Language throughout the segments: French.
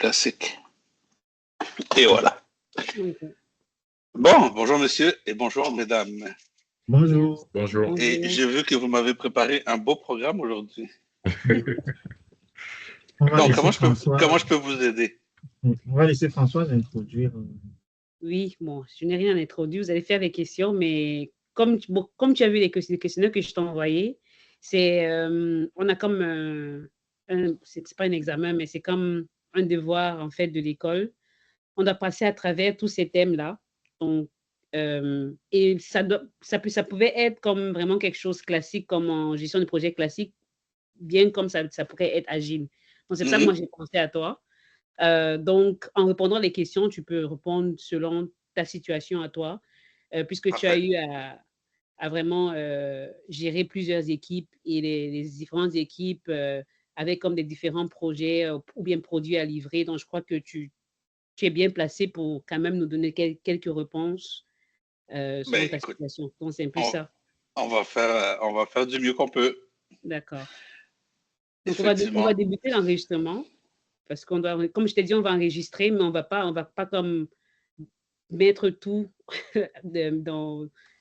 Classique. Et voilà. Ok. Bon, bonjour monsieur et bonjour mesdames. Bonjour. Bonjour. Et j'ai vu que vous m'avez préparé un beau programme aujourd'hui. On va Donc, laisser François, comment je peux vous aider? on va laisser Françoise introduire. Oui, bon, je n'ai rien introduit. Vous allez faire des questions, mais comme tu as vu les questionnaires que je t'ai envoyés, on a comme c'est pas un examen, mais c'est comme un devoir en fait de l'école. On doit passer à travers tous ces thèmes-là. Donc, et ça pouvait être comme vraiment quelque chose classique, comme en gestion de projet classique, bien comme ça pourrait être agile. Donc, c'est pour ça que moi, j'ai pensé à toi. Donc, en répondant les questions, tu peux répondre selon ta situation à toi, puisque tu as Parfait. eu à vraiment gérer plusieurs équipes et les différentes équipes avec comme des différents projets ou bien produits à livrer. Donc, je crois que tu es bien placé pour quand même nous donner quelques réponses selon Ben, ta écoute, situation. Donc, c'est un peu on, ça. on va faire du mieux qu'on peut. D'accord. Donc, on va Effectivement. débuter l'enregistrement parce qu'on doit, comme je t'ai dit, on va enregistrer, mais on va pas comme mettre tout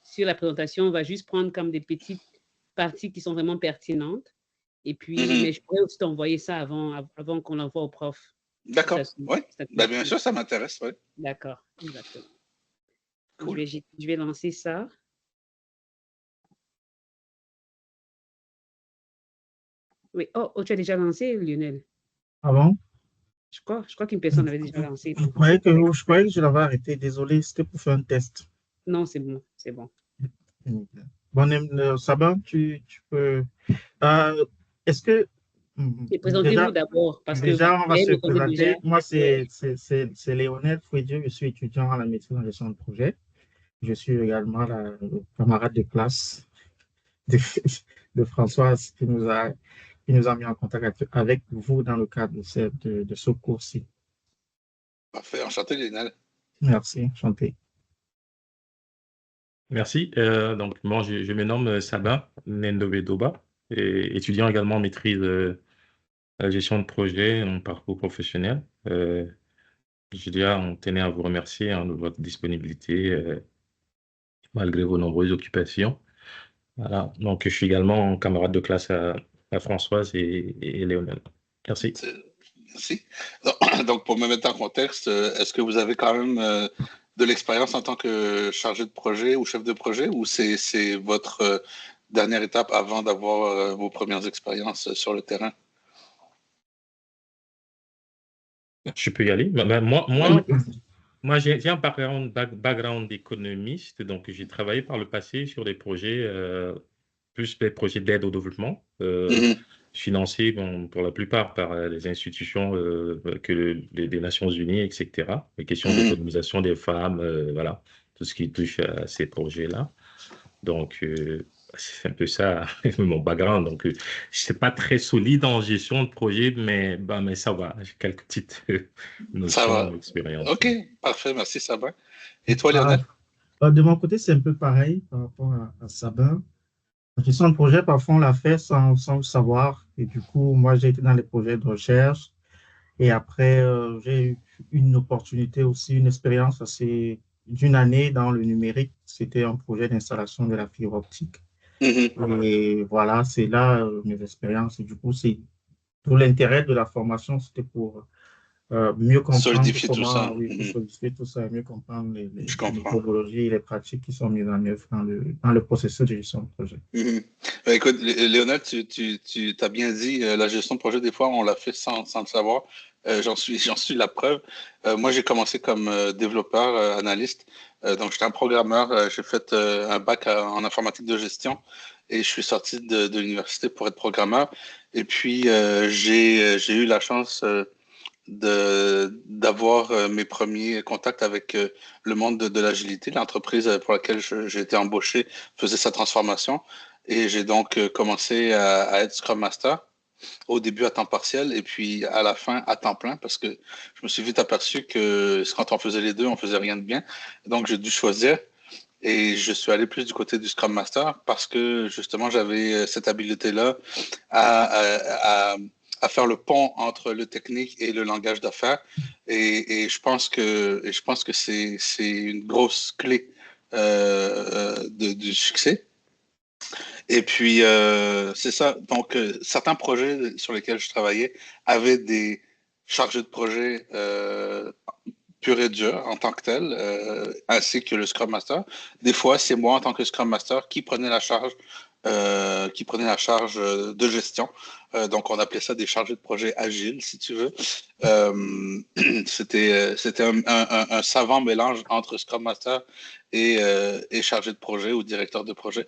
sur la présentation. On va juste prendre comme des petites parties qui sont vraiment pertinentes. Et puis, mais je pourrais aussi t'envoyer ça avant qu'on l'envoie au prof. Si D'accord. Oui. ça te Ben, bien motive. sûr, ça m'intéresse. Oui. D'accord, exactement. Cool. Je vais lancer ça. Oui. Oh, tu as déjà lancé, Lionel? Ah bon? Je crois qu'une personne avait déjà lancé. Je croyais que je l'avais arrêté. Désolé, c'était pour faire un test. Non, c'est bon, c'est bon. Bon, Sabin, tu peux. Est-ce que. Et présentez-vous d'abord, parce que Déjà, on va Léa se me connaît déjà. présenter. Moi, Ouais. c'est Léonel Fouedieu. Je suis étudiant à la médecine en gestion de projet. Je suis également le camarade de classe de, de Françoise qui nous a mis en contact avec vous dans le cadre de ce cours-ci. Parfait. Enchanté, Lionel. Merci, enchanté. Merci. Donc, moi, je me nomme Sabin Nendobe-Doba, et étudiant également en maîtrise la gestion de projet en parcours professionnel. On tenait à vous remercier de votre disponibilité malgré vos nombreuses occupations. Voilà. Donc, je suis également camarade de classe à Françoise et Léonel. Merci. Merci. Donc, pour me mettre en contexte, est-ce que vous avez quand même de l'expérience en tant que chargé de projet ou chef de projet, ou c'est votre dernière étape avant d'avoir vos premières expériences sur le terrain? Je peux y aller. Moi, j'ai un background d'économiste, donc j'ai travaillé par le passé sur des projets, plus des projets d'aide au développement, financés pour la plupart par les institutions des Nations Unies, etc. Les questions d'autonomisation des femmes, voilà, tout ce qui touche à ces projets-là. Donc, c'est un peu ça mon background. Donc, je ne suis pas très solide en gestion de projet, mais ça va. J'ai quelques petites notions d'expérience. OK, parfait. Merci, Sabin. Et toi, Lionel? De mon côté, c'est un peu pareil par rapport à Sabin. La gestion de projet, parfois, on l'a fait sans le savoir. Et du coup, moi, j'ai été dans les projets de recherche. Et après, j'ai eu une opportunité aussi, une expérience assez d'une année dans le numérique. C'était un projet d'installation de la fibre optique. Et voilà, c'est là mes expériences. Et du coup, c'est tout l'intérêt de la formation, c'était pour mieux comprendre solidifier tout comment, ça. pour solidifier tout ça, mieux comprendre les comprends. méthodologies et les pratiques qui sont mises en œuvre dans le processus de gestion de projet. Ben, écoute, Léonel, tu as bien dit, la gestion de projet, des fois, on l'a fait sans le savoir. J'en suis la preuve. Moi, j'ai commencé comme développeur, analyste. Donc, j'étais un programmeur. J'ai fait un bac en informatique de gestion et je suis sorti de l'université pour être programmeur. Et puis, j'ai eu la chance d'avoir mes premiers contacts avec le monde de l'agilité. L'entreprise pour laquelle j'ai été embauché faisait sa transformation et j'ai donc commencé à être Scrum Master, au début à temps partiel et puis à la fin à temps plein parce que je me suis vite aperçu que quand on faisait les deux, on faisait rien de bien. Donc j'ai dû choisir et je suis allé plus du côté du Scrum Master parce que justement j'avais cette habileté-là à à faire le pont entre le technique et le langage d'affaires. Et je pense que c'est une grosse clé du succès. Et puis, c'est ça. Donc, certains projets sur lesquels je travaillais avaient des chargés de projet pur et dur en tant que tel, ainsi que le Scrum Master. Des fois, c'est moi en tant que Scrum Master qui prenais la charge de gestion. Donc, on appelait ça des chargés de projet agiles, si tu veux. C'était un savant mélange entre Scrum Master et chargé de projet ou directeur de projet.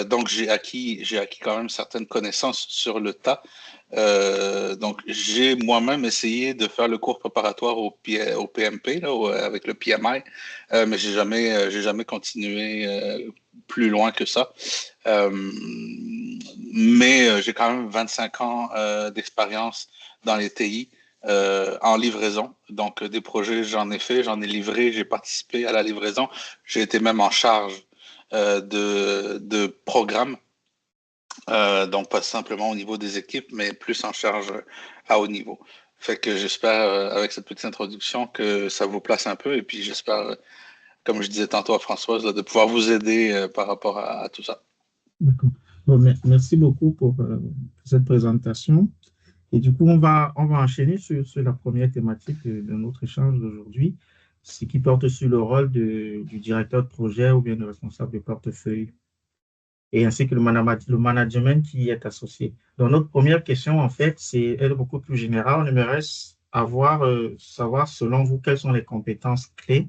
Donc, j'ai acquis quand même certaines connaissances sur le tas. Donc, j'ai moi-même essayé de faire le cours préparatoire au PMP, là, avec le PMI, mais j'ai jamais continué plus loin que ça. Mais j'ai quand même 25 ans d'expérience dans les TI en livraison. Donc, des projets, j'en ai fait, j'en ai livré, j'ai participé à la livraison. J'ai été même en charge de programmes. Donc, pas simplement au niveau des équipes, mais plus en charge à haut niveau. Fait que j'espère, avec cette petite introduction, que ça vous place un peu. Et puis, j'espère, comme je disais tantôt à Françoise, là, de pouvoir vous aider par rapport à tout ça. D'accord. Bon, merci beaucoup pour cette présentation. Et du coup, on va enchaîner sur la première thématique de notre échange d'aujourd'hui, ce qui porte sur le rôle du directeur de projet ou bien le responsable de portefeuille, et ainsi que le management qui y est associé. Donc, notre première question, en fait, elle est beaucoup plus générale. On aimerait savoir, selon vous, quelles sont les compétences clés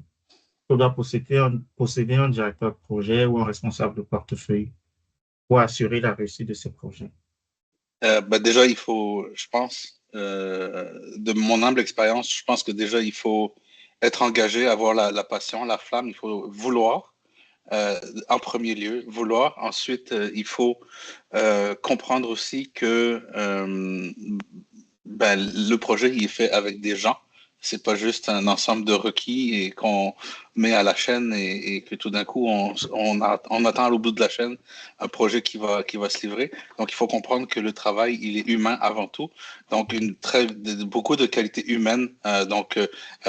que doit posséder un directeur de projet ou un responsable de portefeuille pour assurer la réussite de ces projets. Déjà, il faut, je pense, de mon humble expérience, je pense que déjà, il faut être engagé, avoir la passion, la flamme, il faut vouloir. En premier lieu, vouloir. Ensuite, il faut comprendre aussi que le projet il est fait avec des gens. C'est pas juste un ensemble de requis et qu'on met à la chaîne et que tout d'un coup on attend à l'au bout de la chaîne un projet qui va se livrer. Donc il faut comprendre que le travail il est humain avant tout. Donc beaucoup de qualités humaines.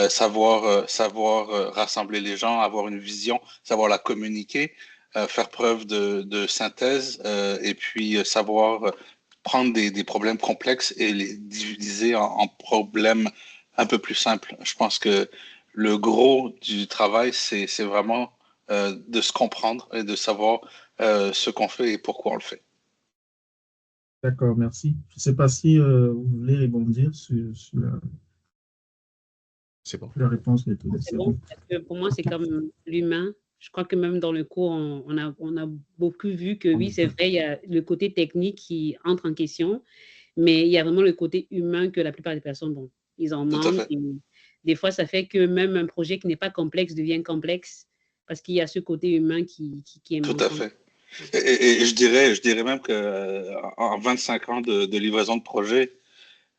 Savoir rassembler les gens, avoir une vision, savoir la communiquer, faire preuve de synthèse et puis savoir prendre des problèmes complexes et les diviser en problèmes un peu plus simples. Je pense que le gros du travail, c'est vraiment de se comprendre et de savoir ce qu'on fait et pourquoi on le fait. D'accord, merci. Je ne sais pas si vous voulez rebondir sur C'est bon. la réponse de tous les C'est bon, parce que pour moi, c'est comme l'humain. Je crois que même dans le cours, on a beaucoup vu que oui, c'est vrai, il y a le côté technique qui entre en question, mais il y a vraiment le côté humain que la plupart des personnes, bon, ils en manquent. Et des fois, ça fait que même un projet qui n'est pas complexe devient complexe parce qu'il y a ce côté humain qui est manquant. Tout à fait. Et je dirais même qu'en 25 ans de livraison de projet,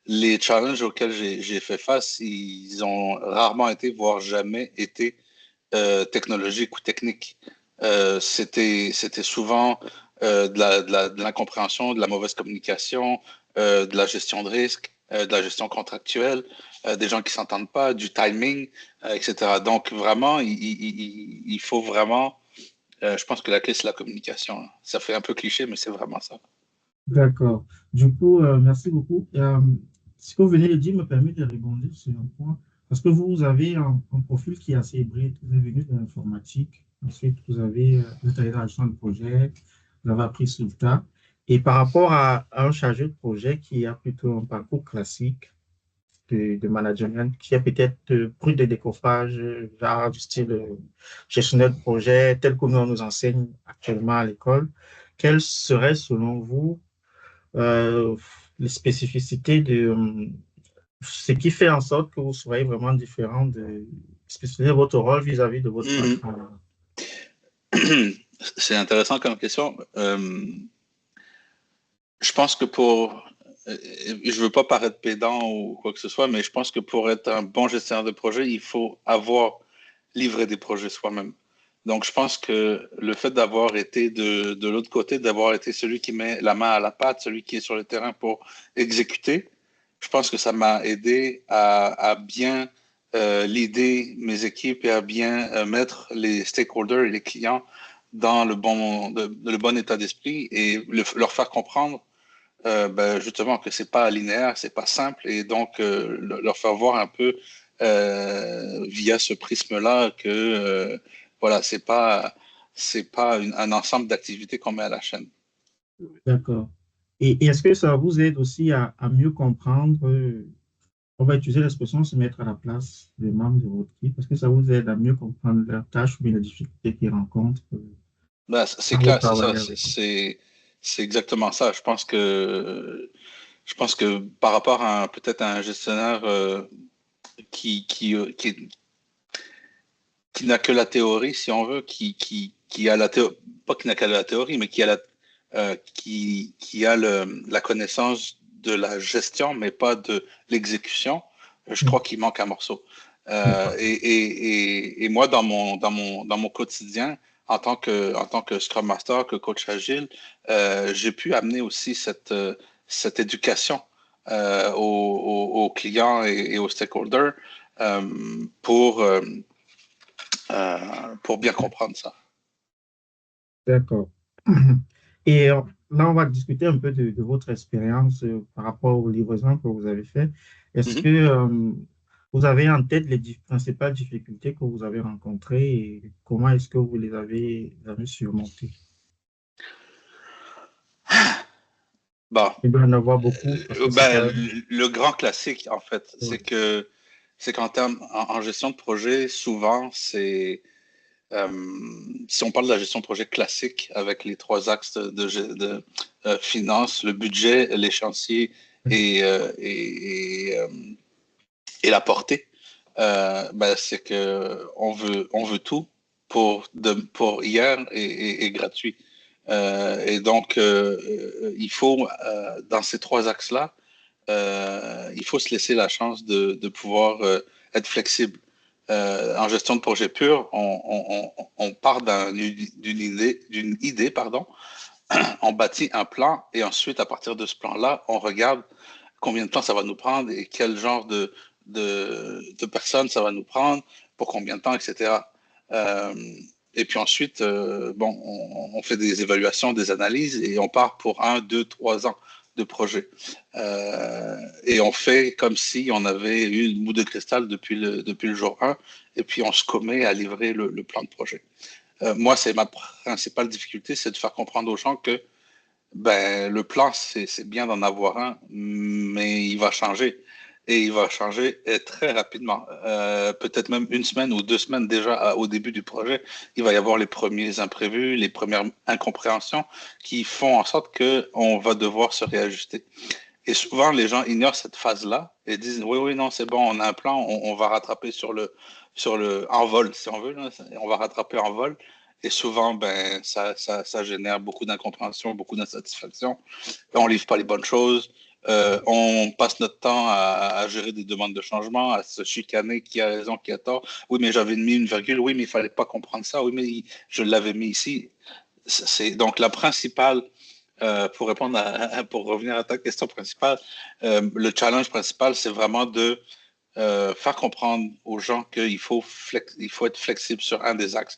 les challenges auxquels j'ai fait face, ils ont rarement été, voire jamais été technologiques ou techniques. C'était souvent de l'incompréhension, de la mauvaise communication, de la gestion de risque, de la gestion contractuelle, des gens qui ne s'entendent pas, du timing, etc. Donc, vraiment, il faut vraiment... je pense que la clé, c'est la communication. Ça fait un peu cliché, mais c'est vraiment ça. D'accord. Du coup, merci beaucoup. Ce que vous venez de dire me permet de rebondir sur un point. Parce que vous avez un profil qui est assez hybride. Vous êtes venu de l'informatique. Ensuite, vous êtes allé dans la gestion de projet. Vous avez appris sur le tas. Et par rapport à un chargé de projet qui a plutôt un parcours classique de management, qui a peut-être plus de décoffrage, genre du style gestionnaire de projet, tel que nous, on nous enseigne actuellement à l'école, quelles seraient, selon vous, les spécificités de ce qui fait en sorte que vous soyez vraiment différent de votre rôle vis-à-vis de votre patron? C'est intéressant comme question. Je pense que je veux pas paraître pédant ou quoi que ce soit, mais je pense que pour être un bon gestionnaire de projet, il faut avoir livré des projets soi-même. Donc, je pense que le fait d'avoir été de l'autre côté, d'avoir été celui qui met la main à la pâte, celui qui est sur le terrain pour exécuter, je pense que ça m'a aidé à bien leader mes équipes et à bien mettre les stakeholders et les clients dans le bon état d'esprit et leur faire comprendre justement que c'est pas linéaire, c'est pas simple et donc leur faire voir un peu via ce prisme-là que voilà, c'est pas un ensemble d'activités qu'on met à la chaîne. D'accord. Et est-ce que ça vous aide aussi à mieux comprendre, on va utiliser l'expression se mettre à la place des membres de votre équipe, est-ce que ça vous aide à mieux comprendre leurs tâches ou bien les difficultés qu'ils rencontrent C'est quand vous clair, c'est ça, travaillez avec eux? c'est exactement ça. Je pense que par rapport à peut-être à un gestionnaire qui, qui, euh, qui, qui n'a que la théorie, si on veut, qui a la théorie, pas qui n'a que la théorie, mais qui a la connaissance de la gestion, mais pas de l'exécution, je crois qu'il manque un morceau. D'accord. Et moi, dans mon quotidien, en tant que Scrum Master, que coach agile, j'ai pu amener aussi cette éducation aux clients et aux stakeholders euh, pour, euh, pour bien comprendre ça. D'accord. Et là, on va discuter un peu de votre expérience par rapport aux livraisons que vous avez faites. Est-ce que Mhm. vous avez en tête les principales difficultés que vous avez rencontrées et comment est-ce que vous les avez surmontées? Bon, Il doit y en avoir beaucoup parce que c'est quand même... le grand classique, en fait, Oui. c'est qu'en termes en gestion de projet, souvent, euh, si on parle de la gestion de projet classique avec les trois axes de finance, le budget, l'échéancier et et la portée, c'est que on veut tout pour hier et gratuit. Et donc, il faut, dans ces trois axes-là, il faut se laisser la chance de pouvoir être flexible. En gestion de projet pur, on part d'une idée, pardon, on bâtit un plan et ensuite, à partir de ce plan-là, on regarde combien de temps ça va nous prendre et quel genre de personnes ça va nous prendre, pour combien de temps, etc. Euh, et puis ensuite, on fait des évaluations, des analyses et on part pour 1, 2, 3 ans de projet. Et on fait comme si on avait eu une boule de cristal depuis le jour 1 et puis on se commet à livrer le plan de projet. Moi, c'est ma principale difficulté, c'est de faire comprendre aux gens que le plan, c'est bien d'en avoir un, mais il va changer. Et il va changer très rapidement. Peut-être même 1 semaine ou 2 semaines déjà au début du projet, il va y avoir les premiers imprévus, les premières incompréhensions qui font en sorte qu'on va devoir se réajuster. Et souvent, les gens ignorent cette phase-là et disent, oui, oui, non, c'est bon, on a un plan, on va rattraper en vol, si on veut, là, on va rattraper en vol. Et souvent, ça génère beaucoup d'incompréhension, beaucoup d'insatisfaction. On livre pas les bonnes choses. On passe notre temps à gérer des demandes de changement, à se chicaner qui a raison, qui a tort. Oui, mais j'avais mis une virgule. Oui, mais il fallait pas comprendre ça. Oui, mais je l'avais mis ici. C'est donc la principale pour pour revenir à ta question principale, le challenge principal, c'est vraiment de faire comprendre aux gens il faut être flexible sur un des axes.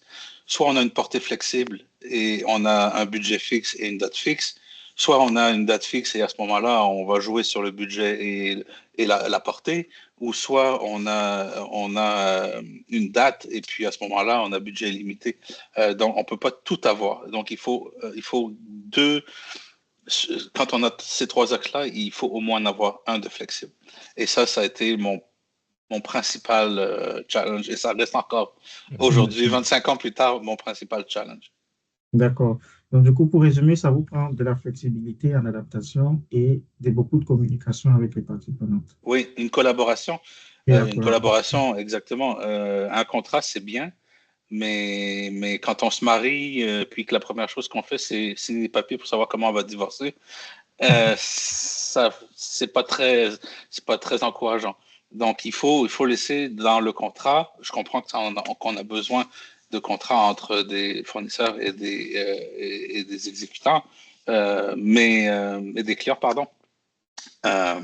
Soit on a une portée flexible et on a un budget fixe et une date fixe, soit on a une date fixe et à ce moment-là, on va jouer sur le budget et la portée, ou soit on a une date et puis à ce moment-là, on a budget limité. Donc, on ne peut pas tout avoir. Donc, il faut quand on a ces trois axes-là, il faut au moins en avoir un de flexible. Et ça a été mon principal challenge. Et ça reste encore aujourd'hui, 25 ans plus tard, mon principal challenge. D'accord. Donc, du coup, pour résumer, ça vous prend de la flexibilité en adaptation et beaucoup de communication avec les parties prenantes. Oui, Et la une collaboration. collaboration, exactement. Un contrat, c'est bien, mais quand on se marie, puis que la première chose qu'on fait, c'est signer des papiers pour savoir comment on va divorcer, c'est pas très encourageant. Donc, il faut laisser dans le contrat. Je comprends qu'on a besoin de contrats entre des fournisseurs et des exécutants, et des clients, pardon. Euh,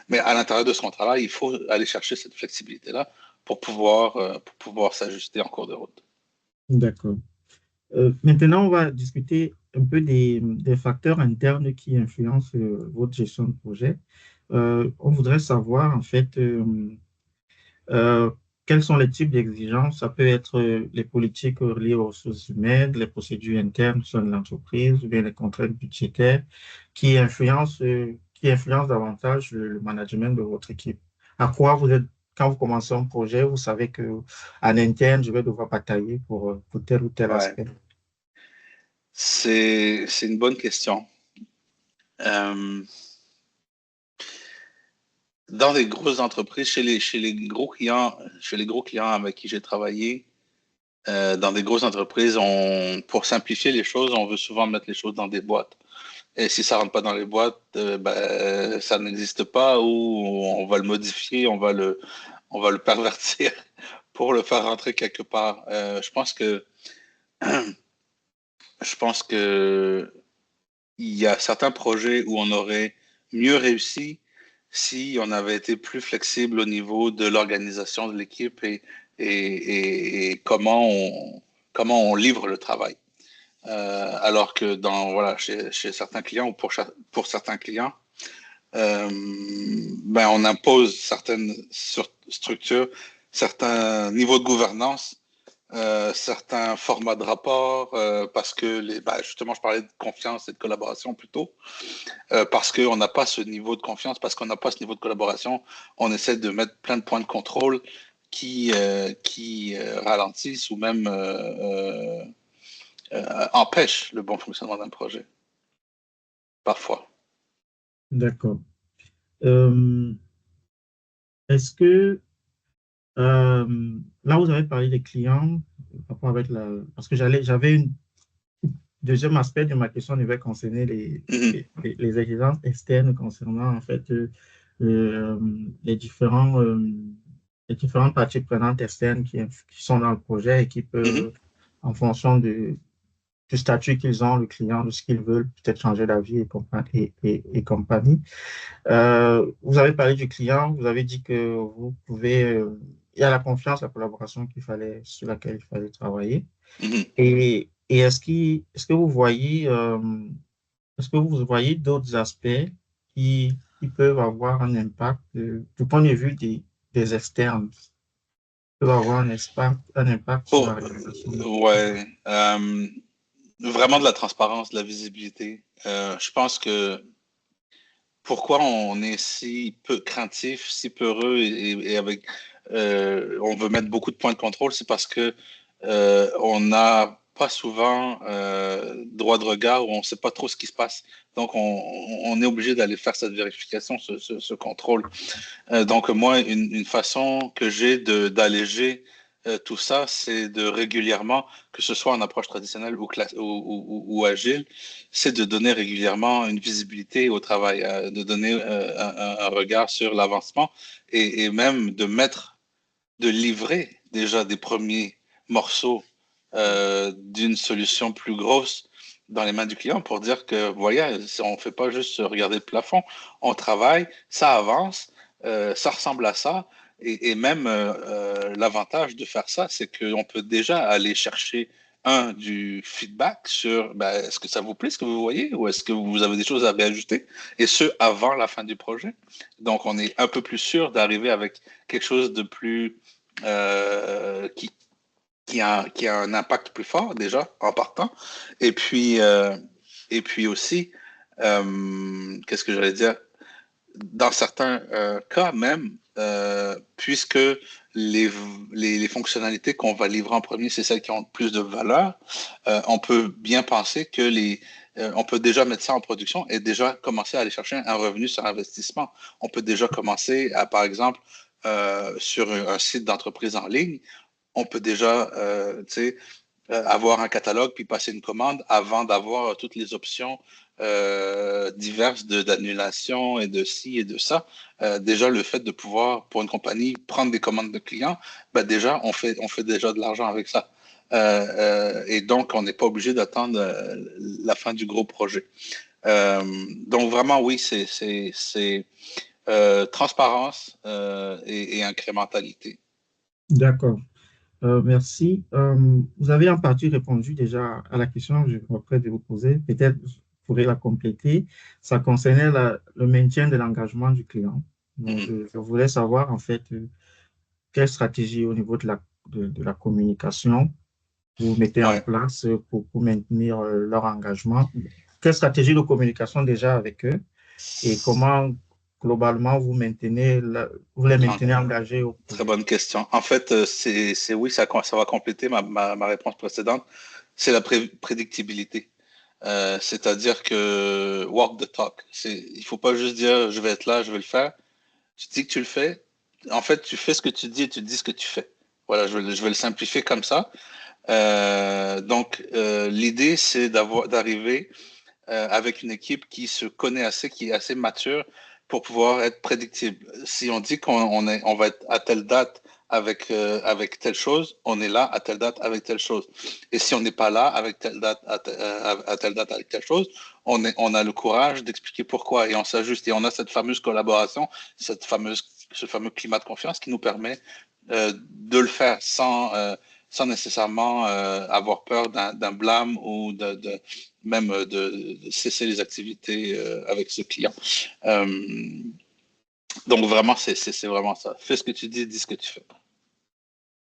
Mais à l'intérieur de ce contrat-là, il faut aller chercher cette flexibilité-là pour pouvoir s'ajuster en cours de route. D'accord. Maintenant, on va discuter un peu des facteurs internes qui influencent votre gestion de projet. On voudrait savoir, en fait, euh, quels sont les types d'exigences. Ça peut être les politiques liées aux ressources humaines, les procédures internes sur l'entreprise, ou bien les contraintes budgétaires qui influencent davantage le management de votre équipe. À quoi vous êtes, quand vous commencez un projet, vous savez que en interne, je vais devoir batailler pour tel ou tel Ouais, aspect. c'est une bonne question. Euh, Dans les grosses entreprises, chez les gros clients avec qui j'ai travaillé, dans des grosses entreprises, pour simplifier les choses, on veut souvent mettre les choses dans des boîtes. Et si ça rentre pas dans les boîtes, ben, ça n'existe pas ou on va le modifier, on va le pervertir pour le faire rentrer quelque part. Je pense que il y a certains projets où on aurait mieux réussi si on avait été plus flexible au niveau de l'organisation de l'équipe et comment on livre le travail. Alors que chez certains clients ou pour certains clients, ben, on impose certaines structures, certains niveaux de gouvernance, certains formats de rapport, parce que justement, je parlais de confiance et de collaboration plutôt, parce qu'on n'a pas ce niveau de confiance, parce qu'on n'a pas ce niveau de collaboration, on essaie de mettre plein de points de contrôle qui ralentissent ou même empêchent le bon fonctionnement d'un projet, parfois. D'accord. Euh, Est-ce que là, vous avez parlé des clients, par rapport avec parce que j'avais une deuxième aspect de ma question devait concerner Mhm, les exigences externes concernant en fait euh, les différents, euh, les différentes parties prenantes externes qui sont dans le projet et qui mhm, peuvent, en fonction du statut qu'ils ont, le client, de ce qu'ils veulent, peut-être changer d'avis et compagnie. Vous avez parlé du client, vous avez dit que vous pouvez, il y a la confiance, la collaboration sur laquelle il fallait travailler. mhm. Et est-ce que vous voyez d'autres aspects qui peuvent avoir un impact du point de vue des externes, peuvent avoir un impact sur la Oh, réalisation du projet? ouais. Vraiment de la transparence, de la visibilité. Je pense que pourquoi on est si peu craintif, si peureux et avec on veut mettre beaucoup de points de contrôle, c'est parce que on n'a pas souvent droit de regard ou on ne sait pas trop ce qui se passe. Donc on est obligé d'aller faire cette vérification, ce contrôle. Donc moi, une façon que j'ai d'alléger tout ça, c'est de régulièrement, que ce soit en approche traditionnelle ou agile, c'est de donner régulièrement une visibilité au travail, de donner un regard sur l'avancement et même de livrer déjà des premiers morceaux d'une solution plus grosse dans les mains du client pour dire que, voyez, on ne fait pas juste regarder le plafond, on travaille, ça avance, ça ressemble à ça. Et même l'avantage de faire ça, c'est qu'on peut déjà aller chercher du feedback sur est-ce que ça vous plaît ce que vous voyez ou est-ce que vous avez des choses à réajuster et ce avant la fin du projet. Donc on est un peu plus sûr d'arriver avec quelque chose de plus euh, qui, qui a un impact plus fort déjà en partant. Et puis aussi, qu'est-ce que j'allais dire? Dans certains cas même, puisque les, les fonctionnalités qu'on va livrer en premier, c'est celles qui ont le plus de valeur, on peut bien penser que on peut déjà mettre ça en production et déjà commencer à aller chercher un revenu sur investissement. On peut déjà commencer à, par exemple, sur un site d'entreprise en ligne, on peut déjà avoir un catalogue puis passer une commande avant d'avoir toutes les options diverses d'annulation et de ci et de ça. Déjà, le fait de pouvoir, pour une compagnie, prendre des commandes de clients, déjà, on fait déjà de l'argent avec ça. Et donc, on n'est pas obligé d'attendre la fin du gros projet. Donc, vraiment, oui, transparence et incrémentalité. D'accord. Merci. Vous avez en partie répondu déjà à la question que je suis en train de vous poser. Peut-être vous pourrez la compléter. Ça concernait le maintien de l'engagement du client. Donc, je voulais savoir en fait quelle stratégie au niveau de la communication vous mettez en Ouais. place pour maintenir leur engagement. Quelle stratégie de communication déjà avec eux et comment globalement vous les maintenez engagés au Très projet? bonne question. En fait, oui, ça va compléter ma réponse précédente. C'est la prédictibilité. C'est-à-dire que walk the talk. Il ne faut pas juste dire je vais être là, je vais le faire. Tu dis que tu le fais. En fait, tu fais ce que tu dis et tu dis ce que tu fais. Voilà, je vais le simplifier comme ça. Donc, l'idée, c'est d'arriver avec une équipe qui se connaît assez, qui est assez mature pour pouvoir être prédictible. Si on dit on va être à telle date avec telle chose, on est là à telle date avec telle chose. Et si on n'est pas là avec telle date à telle date avec telle chose, on a le courage d'expliquer pourquoi et on s'ajuste. Et on a cette fameuse collaboration, ce fameux climat de confiance qui nous permet de le faire sans nécessairement avoir peur d'un blâme ou même de cesser les activités avec ce client. Donc vraiment, c'est vraiment ça. Fais ce que tu dis ce que tu fais.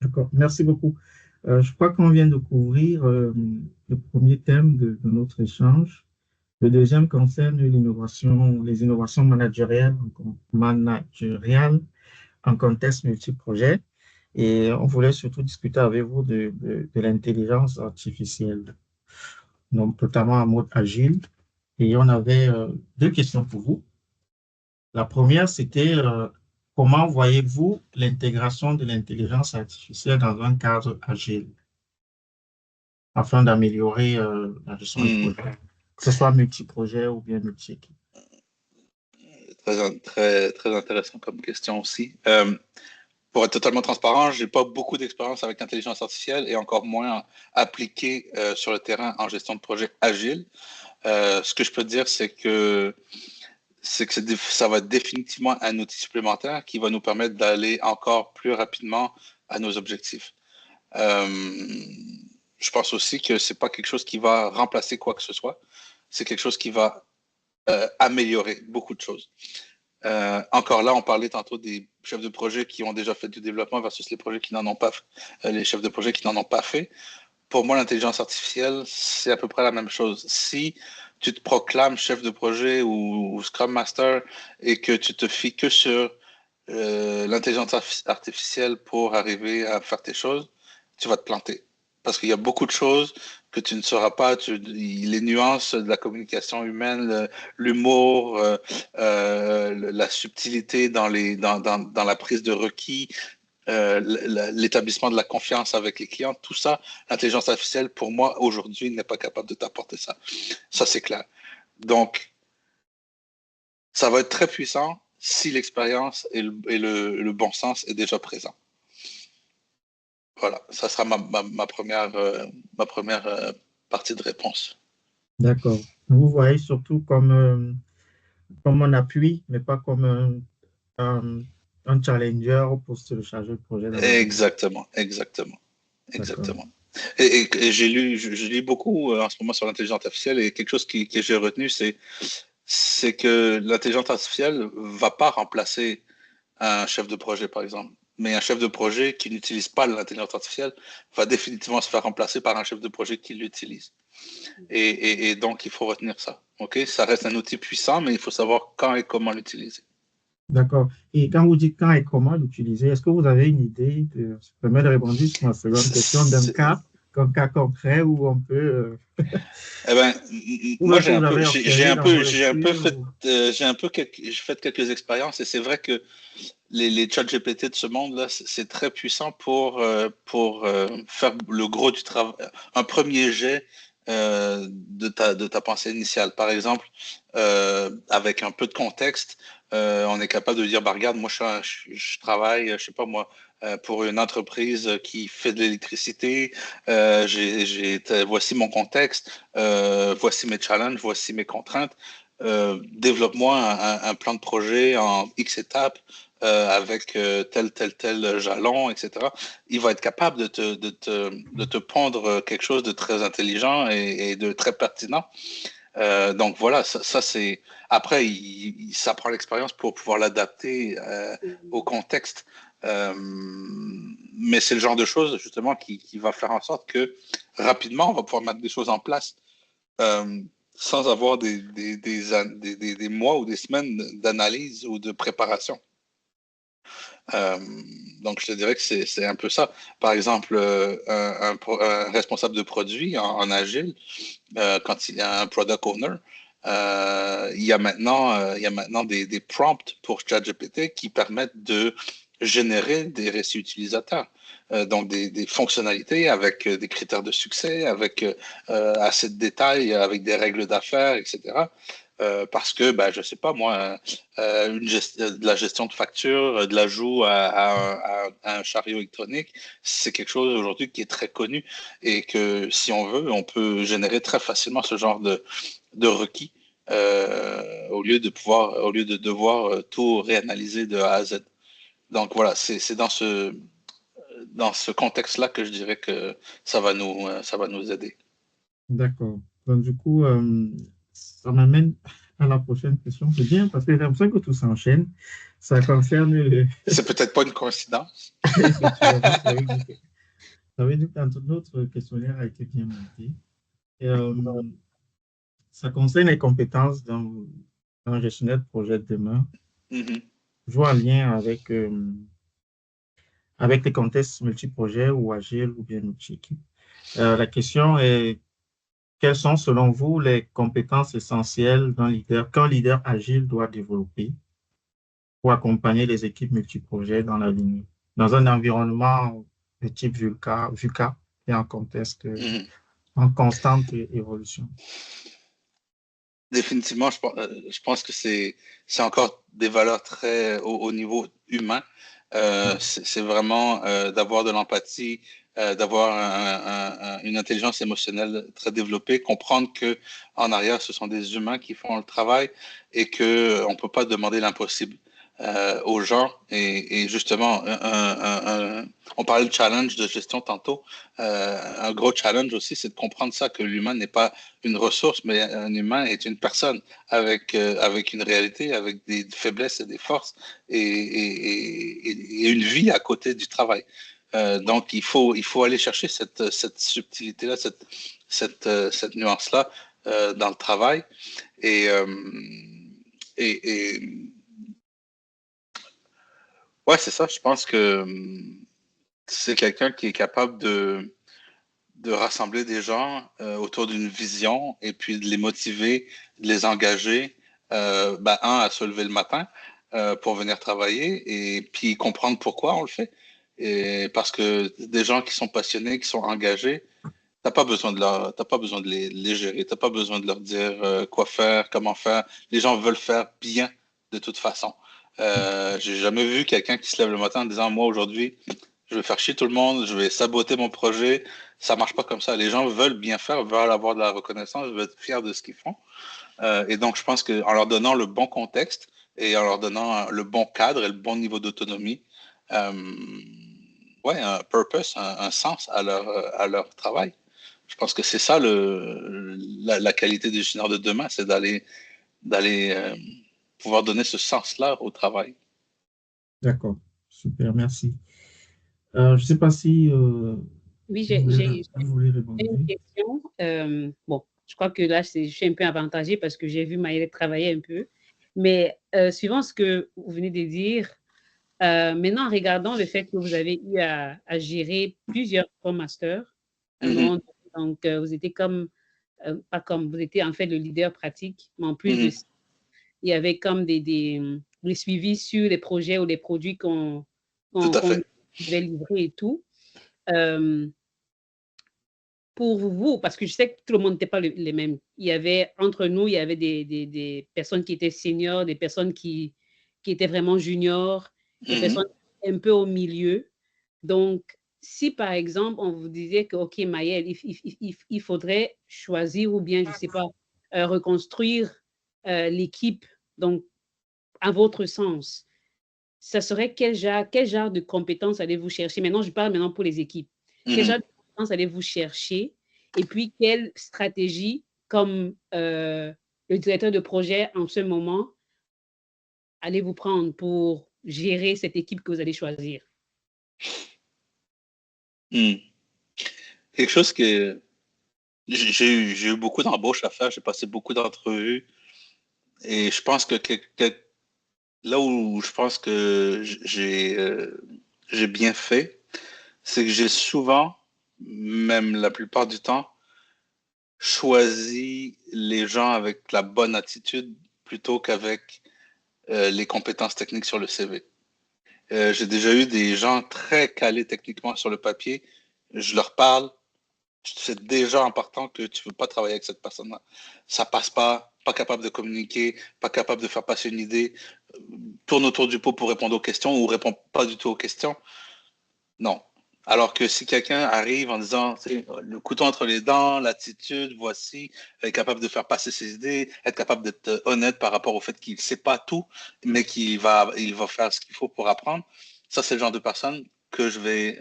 D'accord, merci beaucoup. Je crois qu'on vient de couvrir le premier thème de notre échange. Le deuxième concerne les innovations managériales en contexte multiprojet. Et on voulait surtout discuter avec vous de l'intelligence artificielle, donc notamment en mode agile. Et on avait deux questions pour vous. La première, c'était comment voyez-vous l'intégration de l'intelligence artificielle dans un cadre agile afin d'améliorer la gestion du projet, que ce soit multi-projet ou bien multi-équipe? Très intéressant comme question aussi. Pour être totalement transparent, je n'ai pas beaucoup d'expérience avec l'intelligence artificielle et encore moins appliquée sur le terrain en gestion de projet agile. Ce que je peux dire, c'est que ça va être définitivement un outil supplémentaire qui va nous permettre d'aller encore plus rapidement à nos objectifs. Je pense aussi que c'est pas quelque chose qui va remplacer quoi que ce soit. C'est quelque chose qui va améliorer beaucoup de choses. Encore là, on parlait tantôt des chefs de projet qui ont déjà fait du développement versus les projets qui n'en ont pas, les chefs de projet qui n'en ont pas fait. Pour moi, l'intelligence artificielle, c'est à peu près la même chose. Si tu te proclames chef de projet ou Scrum Master et que tu te fies que sur l'intelligence artificielle pour arriver à faire tes choses, tu vas te planter. Parce qu'il y a beaucoup de choses que tu ne sauras pas, les nuances de la communication humaine, l'humour, la subtilité dans la prise de requis, l'établissement de la confiance avec les clients, tout ça, l'intelligence artificielle, pour moi, aujourd'hui, n'est pas capable de t'apporter ça. Ça, c'est clair. Donc, ça va être très puissant si l'expérience et le bon sens est déjà présent. Voilà, ça sera ma première partie de réponse. D'accord. Vous voyez surtout comme un appui, mais pas comme un challenger pour se charger de projet dans la vie. Exactement. Et je lis beaucoup en ce moment sur l'intelligence artificielle et quelque chose que j'ai retenu, c'est que l'intelligence artificielle va pas remplacer un chef de projet, par exemple. Mais un chef de projet qui n'utilise pas l'intelligence artificielle va définitivement se faire remplacer par un chef de projet qui l'utilise. Et donc, il faut retenir ça. OK? Ça reste un outil puissant, mais il faut savoir quand et comment l'utiliser. D'accord. Et quand vous dites quand et comment l'utiliser, est-ce que vous avez une idée ça permet de répondre sur ma seconde question d'un cas concret où on peut. Eh ben, Ou moi, même que vous avez observé dans vos lectures. j'ai fait quelques expériences et c'est vrai que les chat GPT de ce monde-là, c'est très puissant pour faire le gros du travail, un premier jet de ta pensée initiale. Par exemple, avec un peu de contexte, on est capable de dire, bah, regarde, moi, je travaille, je sais pas moi, pour une entreprise qui fait de l'électricité. Voici mon contexte, voici mes challenges, voici mes contraintes. développe-moi un plan de projet en X étapes avec tel jalon, etc. Il va être capable de te pondre quelque chose de très intelligent et de très pertinent. Donc voilà, ça c'est. Après, ça prend l'expérience pour pouvoir l'adapter au contexte. Mais c'est le genre de choses justement qui va faire en sorte que rapidement, on va pouvoir mettre des choses en place sans avoir des mois ou des semaines d'analyse ou de préparation. Donc, je te dirais que c'est un peu ça. Par exemple, un responsable de produit en agile, quand il y a un product owner, il y a maintenant des prompts pour ChatGPT qui permettent de générer des récits utilisateurs. Donc, des fonctionnalités avec des critères de succès, avec assez de détails, avec des règles d'affaires, etc. Parce que, ben, je sais pas moi, de la gestion de factures, de l'ajout à un chariot électronique, c'est quelque chose aujourd'hui qui est très connu et que si on veut, on peut générer très facilement ce genre de requis au lieu de devoir tout réanalyser de A à Z. Donc voilà, c'est dans ce contexte-là que je dirais que ça va nous aider. D'accord. Donc, du coup, ça m'amène à la prochaine question. C'est bien parce que j'ai l'impression que tout s'enchaîne. Ça concerne C'est peut-être pas une coïncidence. effectivement, ça veut dire que notre questionnaire a été bien monté. Et, ça concerne les compétences d'un gestionnaire de projet de demain. Mm-hmm. Je vois un lien avec les contextes multi-projets ou agiles ou bien multi-équipes. La question est, quelles sont selon vous les compétences essentielles qu'un leader agile doit développer pour accompagner les équipes multi-projets dans un environnement de type VUCA et en contexte Mm-hmm. en constante évolution? Définitivement, je pense que c'est encore des valeurs très au niveau humain. C'est vraiment d'avoir de l'empathie, d'avoir une intelligence émotionnelle très développée, comprendre que en arrière, ce sont des humains qui font le travail et que on peut pas demander l'impossible aux gens. Et justement, on parlait de challenge de gestion tantôt. Un gros challenge aussi, c'est de comprendre ça, que l'humain n'est pas une ressource, mais un humain est une personne avec une réalité, avec des faiblesses et des forces et une vie à côté du travail. Donc, il faut aller chercher cette subtilité-là, cette nuance-là dans le travail. Et, et ouais, c'est ça. Je pense que c'est quelqu'un qui est capable de rassembler des gens autour d'une vision et puis de les motiver, de les engager, à se lever le matin pour venir travailler et puis comprendre pourquoi on le fait. Et parce que des gens qui sont passionnés, qui sont engagés, t'as pas besoin de les gérer, t'as pas besoin de leur dire quoi faire, comment faire. Les gens veulent faire bien de toute façon. J'ai jamais vu quelqu'un qui se lève le matin en disant, moi aujourd'hui, je vais faire chier tout le monde, je vais saboter mon projet. Ça marche pas comme ça. Les gens veulent bien faire, veulent avoir de la reconnaissance, veulent être fiers de ce qu'ils font. Et donc, je pense qu'en leur donnant le bon contexte et en leur donnant le bon cadre et le bon niveau d'autonomie, euh, ouais, un purpose, un sens à leur travail. Je pense que c'est ça la qualité des gestionnaires de demain, c'est d'aller pouvoir donner ce sens-là au travail. D'accord, super, merci. Je ne sais pas si Oui, vous voulez répondre. une question. Bon, je crois que là, je suis un peu avantagée parce que j'ai vu Maëlle travailler un peu. Mais suivant ce que vous venez de dire, maintenant, regardons le fait que vous avez eu à gérer plusieurs Scrum Masters. Mm-hmm. Donc, vous étiez pas comme, vous étiez en fait le leader pratique, mais en plus de ça, il y avait comme des suivis sur les projets ou les produits qu'on devait livrer et tout. Pour vous, parce que je sais que tout le monde n'était pas les mêmes. Il y avait, entre nous, il y avait des personnes qui étaient seniors, des personnes qui étaient vraiment juniors, des personnes un peu au milieu. Donc, si par exemple, on vous disait que, OK, Maëlle, il faudrait choisir ou bien, je ne sais pas, reconstruire l'équipe, donc, à votre sens, ça serait quel genre de compétences allez-vous chercher? Maintenant, je parle maintenant pour les équipes. Quel genre de compétences allez-vous chercher? Et puis, quelle stratégie, comme le directeur de projet en ce moment, allez-vous prendre pour gérer cette équipe que vous allez choisir? Quelque chose que j'ai eu beaucoup d'embauches à faire, j'ai passé beaucoup d'entrevues et je pense que là où je pense que j'ai bien fait, c'est que j'ai souvent, même la plupart du temps, choisi les gens avec la bonne attitude plutôt qu'avec les compétences techniques sur le CV. J'ai déjà eu des gens très calés techniquement sur le papier. Je leur parle, c'est déjà important que tu ne veux pas travailler avec cette personne-là. Ça passe pas capable de communiquer, pas capable de faire passer une idée, tourne autour du pot pour répondre aux questions ou répond pas du tout aux questions. Non. Alors que si quelqu'un arrive en disant, le couteau entre les dents, l'attitude, voici, être capable de faire passer ses idées, être capable d'être honnête par rapport au fait qu'il ne sait pas tout, mais qu'il va faire ce qu'il faut pour apprendre, ça, c'est le genre de personne que je vais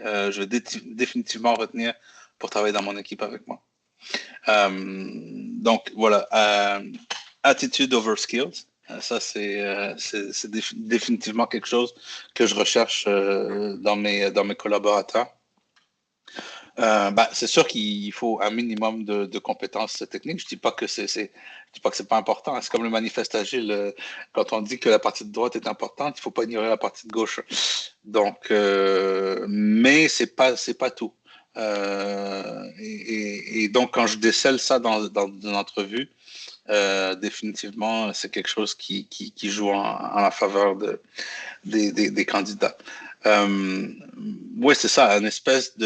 définitivement retenir pour travailler dans mon équipe avec moi. Donc, voilà. Attitude over skills. Ça, c'est définitivement quelque chose que je recherche dans mes collaborateurs. C'est sûr qu'il faut un minimum de compétences techniques. Je dis pas que c'est pas important. C'est comme le manifeste agile. Quand on dit que la partie de droite est importante, il faut pas ignorer la partie de gauche. Donc, mais c'est pas tout. Et donc, quand je décèle ça dans une entrevue, définitivement, c'est quelque chose qui joue en la faveur des candidats. Oui, c'est ça, une espèce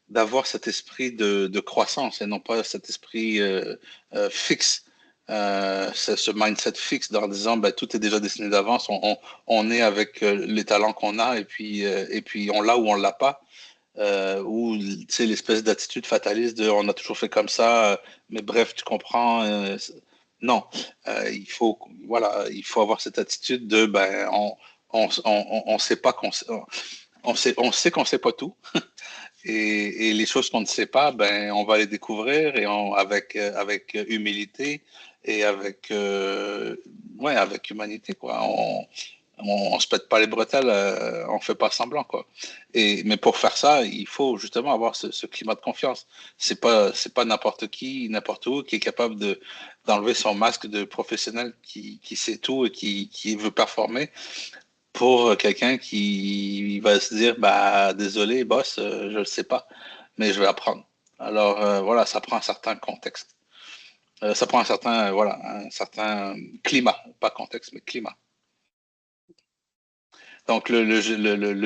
d'avoir cet esprit de croissance et non pas cet esprit fixe. Ce mindset fixe en disant tout est déjà dessiné d'avance, on est avec les talents qu'on a et puis on l'a ou on l'a pas. Ou l'espèce d'attitude fataliste de on a toujours fait comme ça, mais bref, tu comprends. Non, il faut avoir cette attitude de on sait pas on sait qu'on sait pas tout. Et les choses qu'on ne sait pas, on va les découvrir et avec humilité et avec humanité, quoi. On se pète pas les bretelles, on fait pas semblant, quoi. Mais pour faire ça, il faut justement avoir ce climat de confiance. C'est pas n'importe qui, n'importe où qui est capable d'enlever son masque de professionnel qui sait tout et qui veut performer pour quelqu'un qui va se dire désolé boss, je ne sais pas, mais je vais apprendre. Alors voilà, ça prend un certain contexte. Ça prend un certain climat, pas contexte, mais climat. Donc le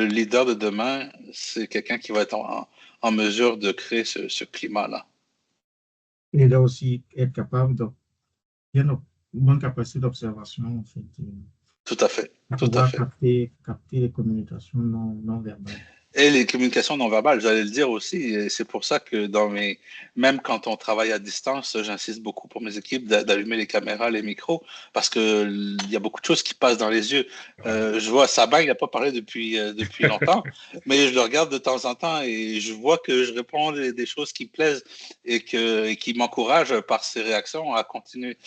leader de demain, c'est quelqu'un qui va être en mesure de créer ce climat-là. Il doit aussi être capable il y a une bonne capacité d'observation, en fait. Tout à fait. Tout à fait. Capter les communications non verbales. Et les communications non verbales, j'allais le dire aussi. Et c'est pour ça que même quand on travaille à distance, j'insiste beaucoup pour mes équipes d'allumer les caméras, les micros, parce que il y a beaucoup de choses qui passent dans les yeux. Je vois Sabin, il n'a pas parlé depuis longtemps, mais je le regarde de temps en temps et je vois que je réponds des choses qui plaisent et qui m'encouragent par ses réactions à continuer.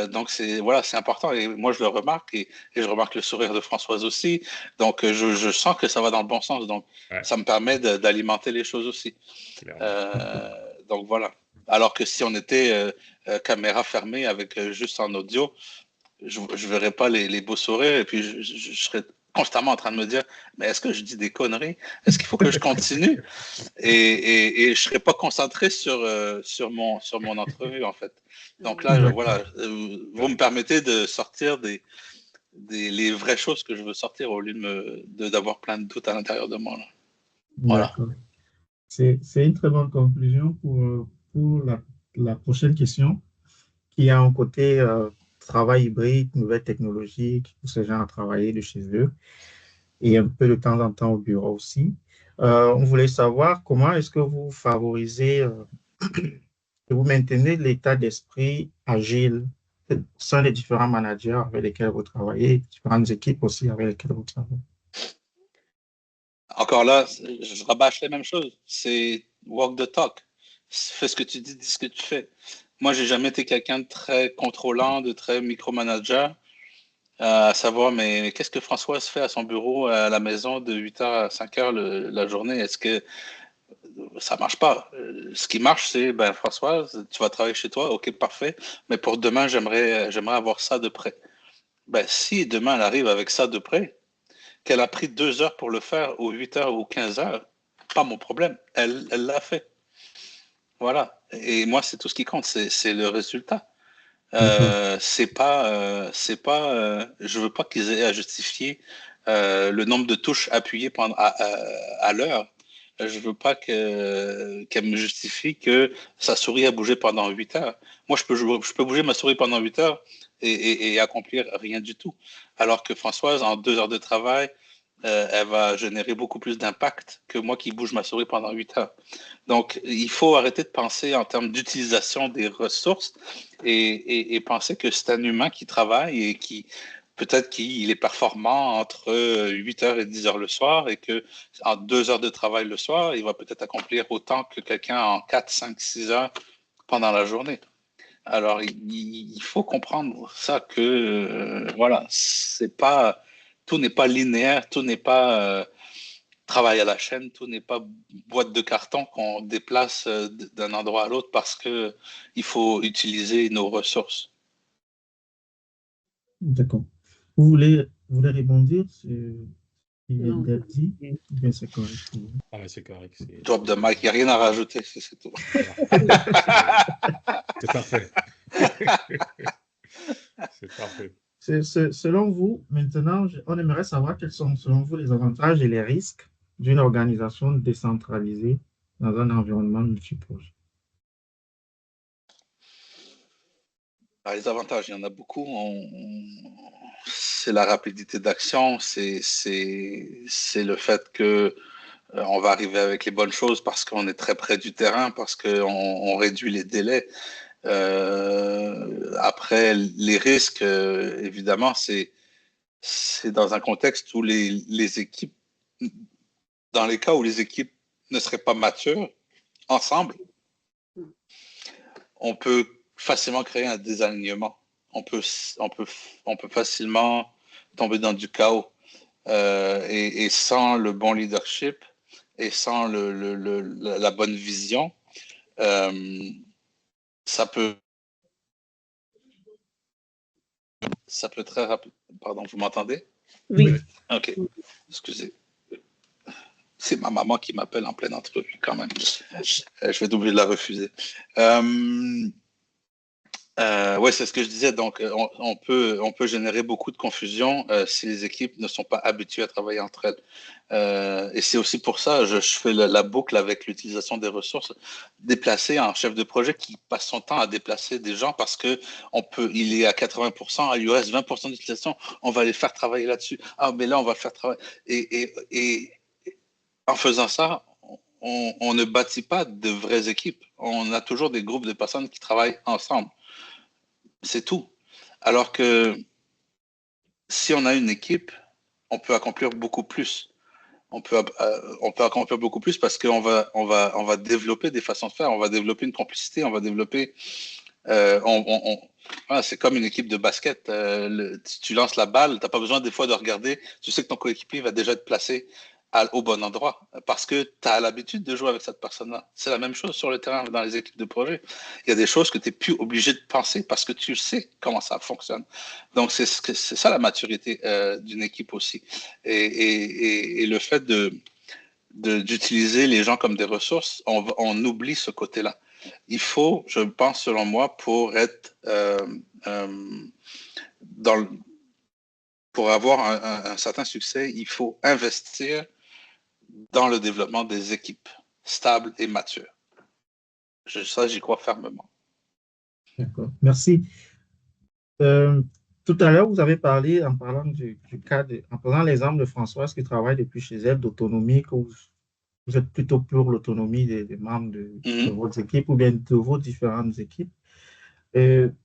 Donc c'est important et moi je le remarque et je remarque le sourire de Françoise aussi. Donc je sens que ça va dans le bon sens. Donc ça me permet d'alimenter les choses aussi. Donc voilà. Alors que si on était caméra fermée avec juste en audio, je verrais pas les beaux sourires et puis je serais constamment en train de me dire mais est-ce que je dis des conneries? Est-ce qu'il faut que je continue? Et je serais pas concentré sur mon entrevue en fait. Donc là vous me permettez de sortir les vraies choses que je veux sortir au lieu d'avoir plein de doutes à l'intérieur de moi. Là. Voilà. C'est une très bonne conclusion pour la prochaine question qui a un côté travail hybride, nouvelles technologies, qui pousse les gens à travailler de chez eux et un peu de temps en temps au bureau aussi. On voulait savoir comment est-ce que vous favorisez, que vous maintenez l'état d'esprit agile sont les différents managers avec lesquels vous travaillez, différentes équipes aussi avec lesquelles vous travaillez? Encore là, je rabâche les mêmes choses. C'est walk the talk. Fais ce que tu dis ce que tu fais. Moi, j'ai jamais été quelqu'un de très contrôlant, de très micromanager, à savoir, mais qu'est-ce que Françoise fait à son bureau, à la maison, de 8h à 5h la journée? Est-ce que ça marche pas? Ce qui marche, c'est, ben, Françoise, tu vas travailler chez toi, ok, parfait, mais pour demain, j'aimerais avoir ça de près. Ben, si demain, elle arrive avec ça de près, qu'elle a pris 2 heures pour le faire, ou 8 heures, ou 15 heures, pas mon problème. Elle l'a fait. Voilà. Et moi, c'est tout ce qui compte, c'est le résultat. Je veux pas qu'ils aient à justifier le nombre de touches appuyées à l'heure. Je veux pas qu'elle me justifie que sa souris a bougé pendant 8 heures. Moi, je peux bouger ma souris pendant 8 heures et accomplir rien du tout. Alors que Françoise, en 2 heures de travail, elle va générer beaucoup plus d'impact que moi qui bouge ma souris pendant 8 heures. Donc, il faut arrêter de penser en termes d'utilisation des ressources et penser que c'est un humain qui travaille et qui peut-être qu'il est performant entre 8 heures et 10 heures le soir et que en 2 heures de travail le soir, il va peut-être accomplir autant que quelqu'un en 4, 5, 6 heures pendant la journée. Alors, il faut comprendre ça que, voilà, tout n'est pas linéaire, tout n'est pas travail à la chaîne, tout n'est pas boîte de carton qu'on déplace d'un endroit à l'autre parce que il faut utiliser nos ressources. D'accord. Vous voulez rebondir sur ce qui vient d'être dit? Bien, c'est correct. Ah, ouais, c'est correct. Drop the mic, il n'y a rien à rajouter, c'est tout. C'est parfait. C'est parfait. Selon vous, maintenant, on aimerait savoir quels sont, selon vous, les avantages et les risques d'une organisation décentralisée dans un environnement multiprojet. Les avantages, il y en a beaucoup. C'est la rapidité d'action, c'est le fait que on va arriver avec les bonnes choses parce qu'on est très près du terrain, parce qu'on réduit les délais. Après, les risques, évidemment, c'est dans un contexte où les équipes, dans les cas où les équipes ne seraient pas matures, ensemble, on peut facilement créer un désalignement. On peut facilement tomber dans du chaos. Et sans le bon leadership et sans la bonne vision, ça peut très rapide. Pardon, vous m'entendez? Oui. OK. Excusez. C'est ma maman qui m'appelle en pleine entrevue quand même. Je vais oublier de la refuser. Oui, c'est ce que je disais. Donc, on peut générer beaucoup de confusion si les équipes ne sont pas habituées à travailler entre elles. Et c'est aussi pour ça, je fais la boucle avec l'utilisation des ressources. Déplacer un chef de projet qui passe son temps à déplacer des gens parce que il est à 80%, il lui reste 20% d'utilisation, on va les faire travailler là-dessus. Ah, mais là, on va le faire travailler. Et en faisant ça, on ne bâtit pas de vraies équipes. On a toujours des groupes de personnes qui travaillent ensemble. C'est tout. Alors que si on a une équipe, on peut accomplir beaucoup plus. On peut accomplir beaucoup plus parce qu'on va développer des façons de faire, on va développer une complicité, on va développer. Voilà, c'est comme une équipe de basket. Tu lances la balle, tu n'as pas besoin des fois de regarder. Tu sais que ton coéquipier va déjà être placé au bon endroit parce que tu as l'habitude de jouer avec cette personne-là. C'est la même chose sur le terrain dans les équipes de projet. Il y a des choses que tu n'es plus obligé de penser parce que tu sais comment ça fonctionne. Donc, c'est ça la maturité d'une équipe aussi. Et le fait d'utiliser les gens comme des ressources, on oublie ce côté-là. Il faut, je pense, selon moi, pour être pour avoir un certain succès, il faut investir dans le développement des équipes stables et matures. Ça, j'y crois fermement. D'accord, merci. Tout à l'heure, vous avez parlé, en parlant du cas, en prenant l'exemple de Françoise qui travaille depuis chez elle, d'autonomie, que vous êtes plutôt pour l'autonomie des membres de votre équipe ou bien de vos différentes équipes.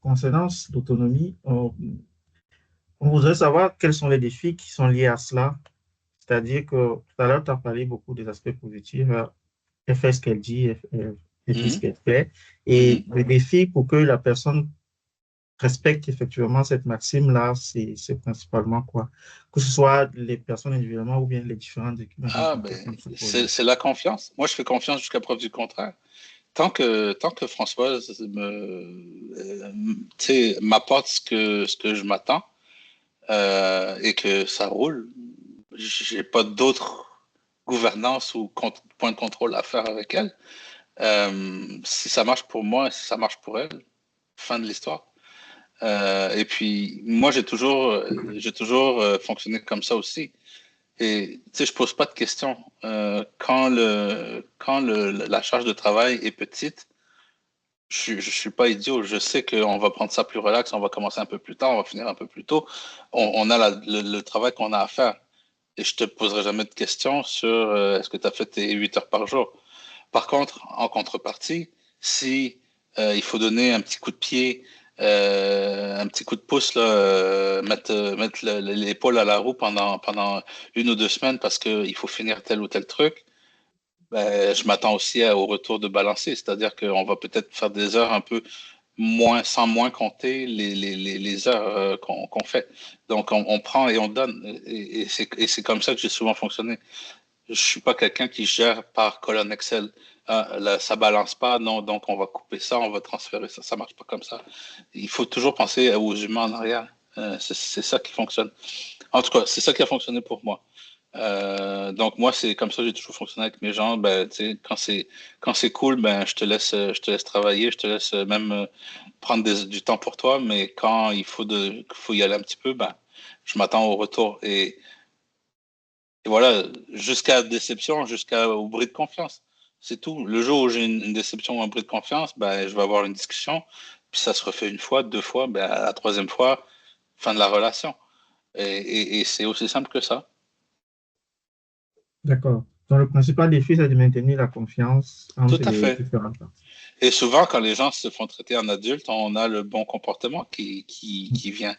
Concernant l'autonomie, on voudrait savoir quels sont les défis qui sont liés à cela. C'est-à-dire que tout à l'heure, tu as parlé beaucoup des aspects positifs. Elle fait ce qu'elle dit, elle dit ce Mhm, qu'elle fait. mhm. Et le défi pour que la personne respecte effectivement cette maxime-là, c'est principalement quoi? Que ce soit les personnes individuellement ou bien les différentes équipes Ah, impliquées ben, dans ce projet. c'est la confiance. Moi, je fais confiance jusqu'à preuve du contraire. Tant que Françoise tu sais, m'apporte ce que je m'attends et que ça roule, j'ai pas d'autre gouvernance ou point de contrôle à faire avec elle. Si ça marche pour moi, si ça marche pour elle, fin de l'histoire. Et puis, moi, j'ai toujours fonctionné comme ça aussi. Et tu sais, je pose pas de questions. La charge de travail est petite, je suis pas idiot. Je sais qu'on va prendre ça plus relax, on va commencer un peu plus tard, on va finir un peu plus tôt. On a le travail qu'on a à faire. Et je te poserai jamais de questions sur est-ce que tu as fait tes 8 heures par jour. Par contre, en contrepartie, si il faut donner un petit coup de pied, un petit coup de pouce, là, mettre l'épaule à la roue pendant 1 ou 2 semaines parce qu'il faut finir tel ou tel truc, ben, je m'attends aussi au retour de balancier, c'est-à-dire qu'on va peut-être faire des heures un peu moins, sans moins compter les heures qu'on fait. Donc, on prend et on donne. Et c'est comme ça que j'ai souvent fonctionné. Je suis pas quelqu'un qui gère par colonne Excel. Ah, là, ça balance pas, non, donc on va couper ça, on va transférer ça. Ça marche pas comme ça. Il faut toujours penser aux humains en arrière. C'est ça qui fonctionne. En tout cas, c'est ça qui a fonctionné pour moi. Donc moi, c'est comme ça que j'ai toujours fonctionné avec mes gens. Ben, tu sais, quand c'est cool, ben je te laisse travailler, je te laisse même prendre du temps pour toi. Mais quand faut y aller un petit peu, ben je m'attends au retour. Et voilà, jusqu'à déception, jusqu'au bris de confiance. C'est tout. Le jour où j'ai une déception ou un bris de confiance, ben, je vais avoir une discussion, puis ça se refait 1 fois, 2 fois, ben, à la troisième fois, fin de la relation. Et c'est aussi simple que ça. D'accord. Donc, le principal défi, c'est de maintenir la confiance Tout entre à les fait. différentes parties. Et souvent, quand les gens se font traiter en adultes, on a le bon comportement qui vient.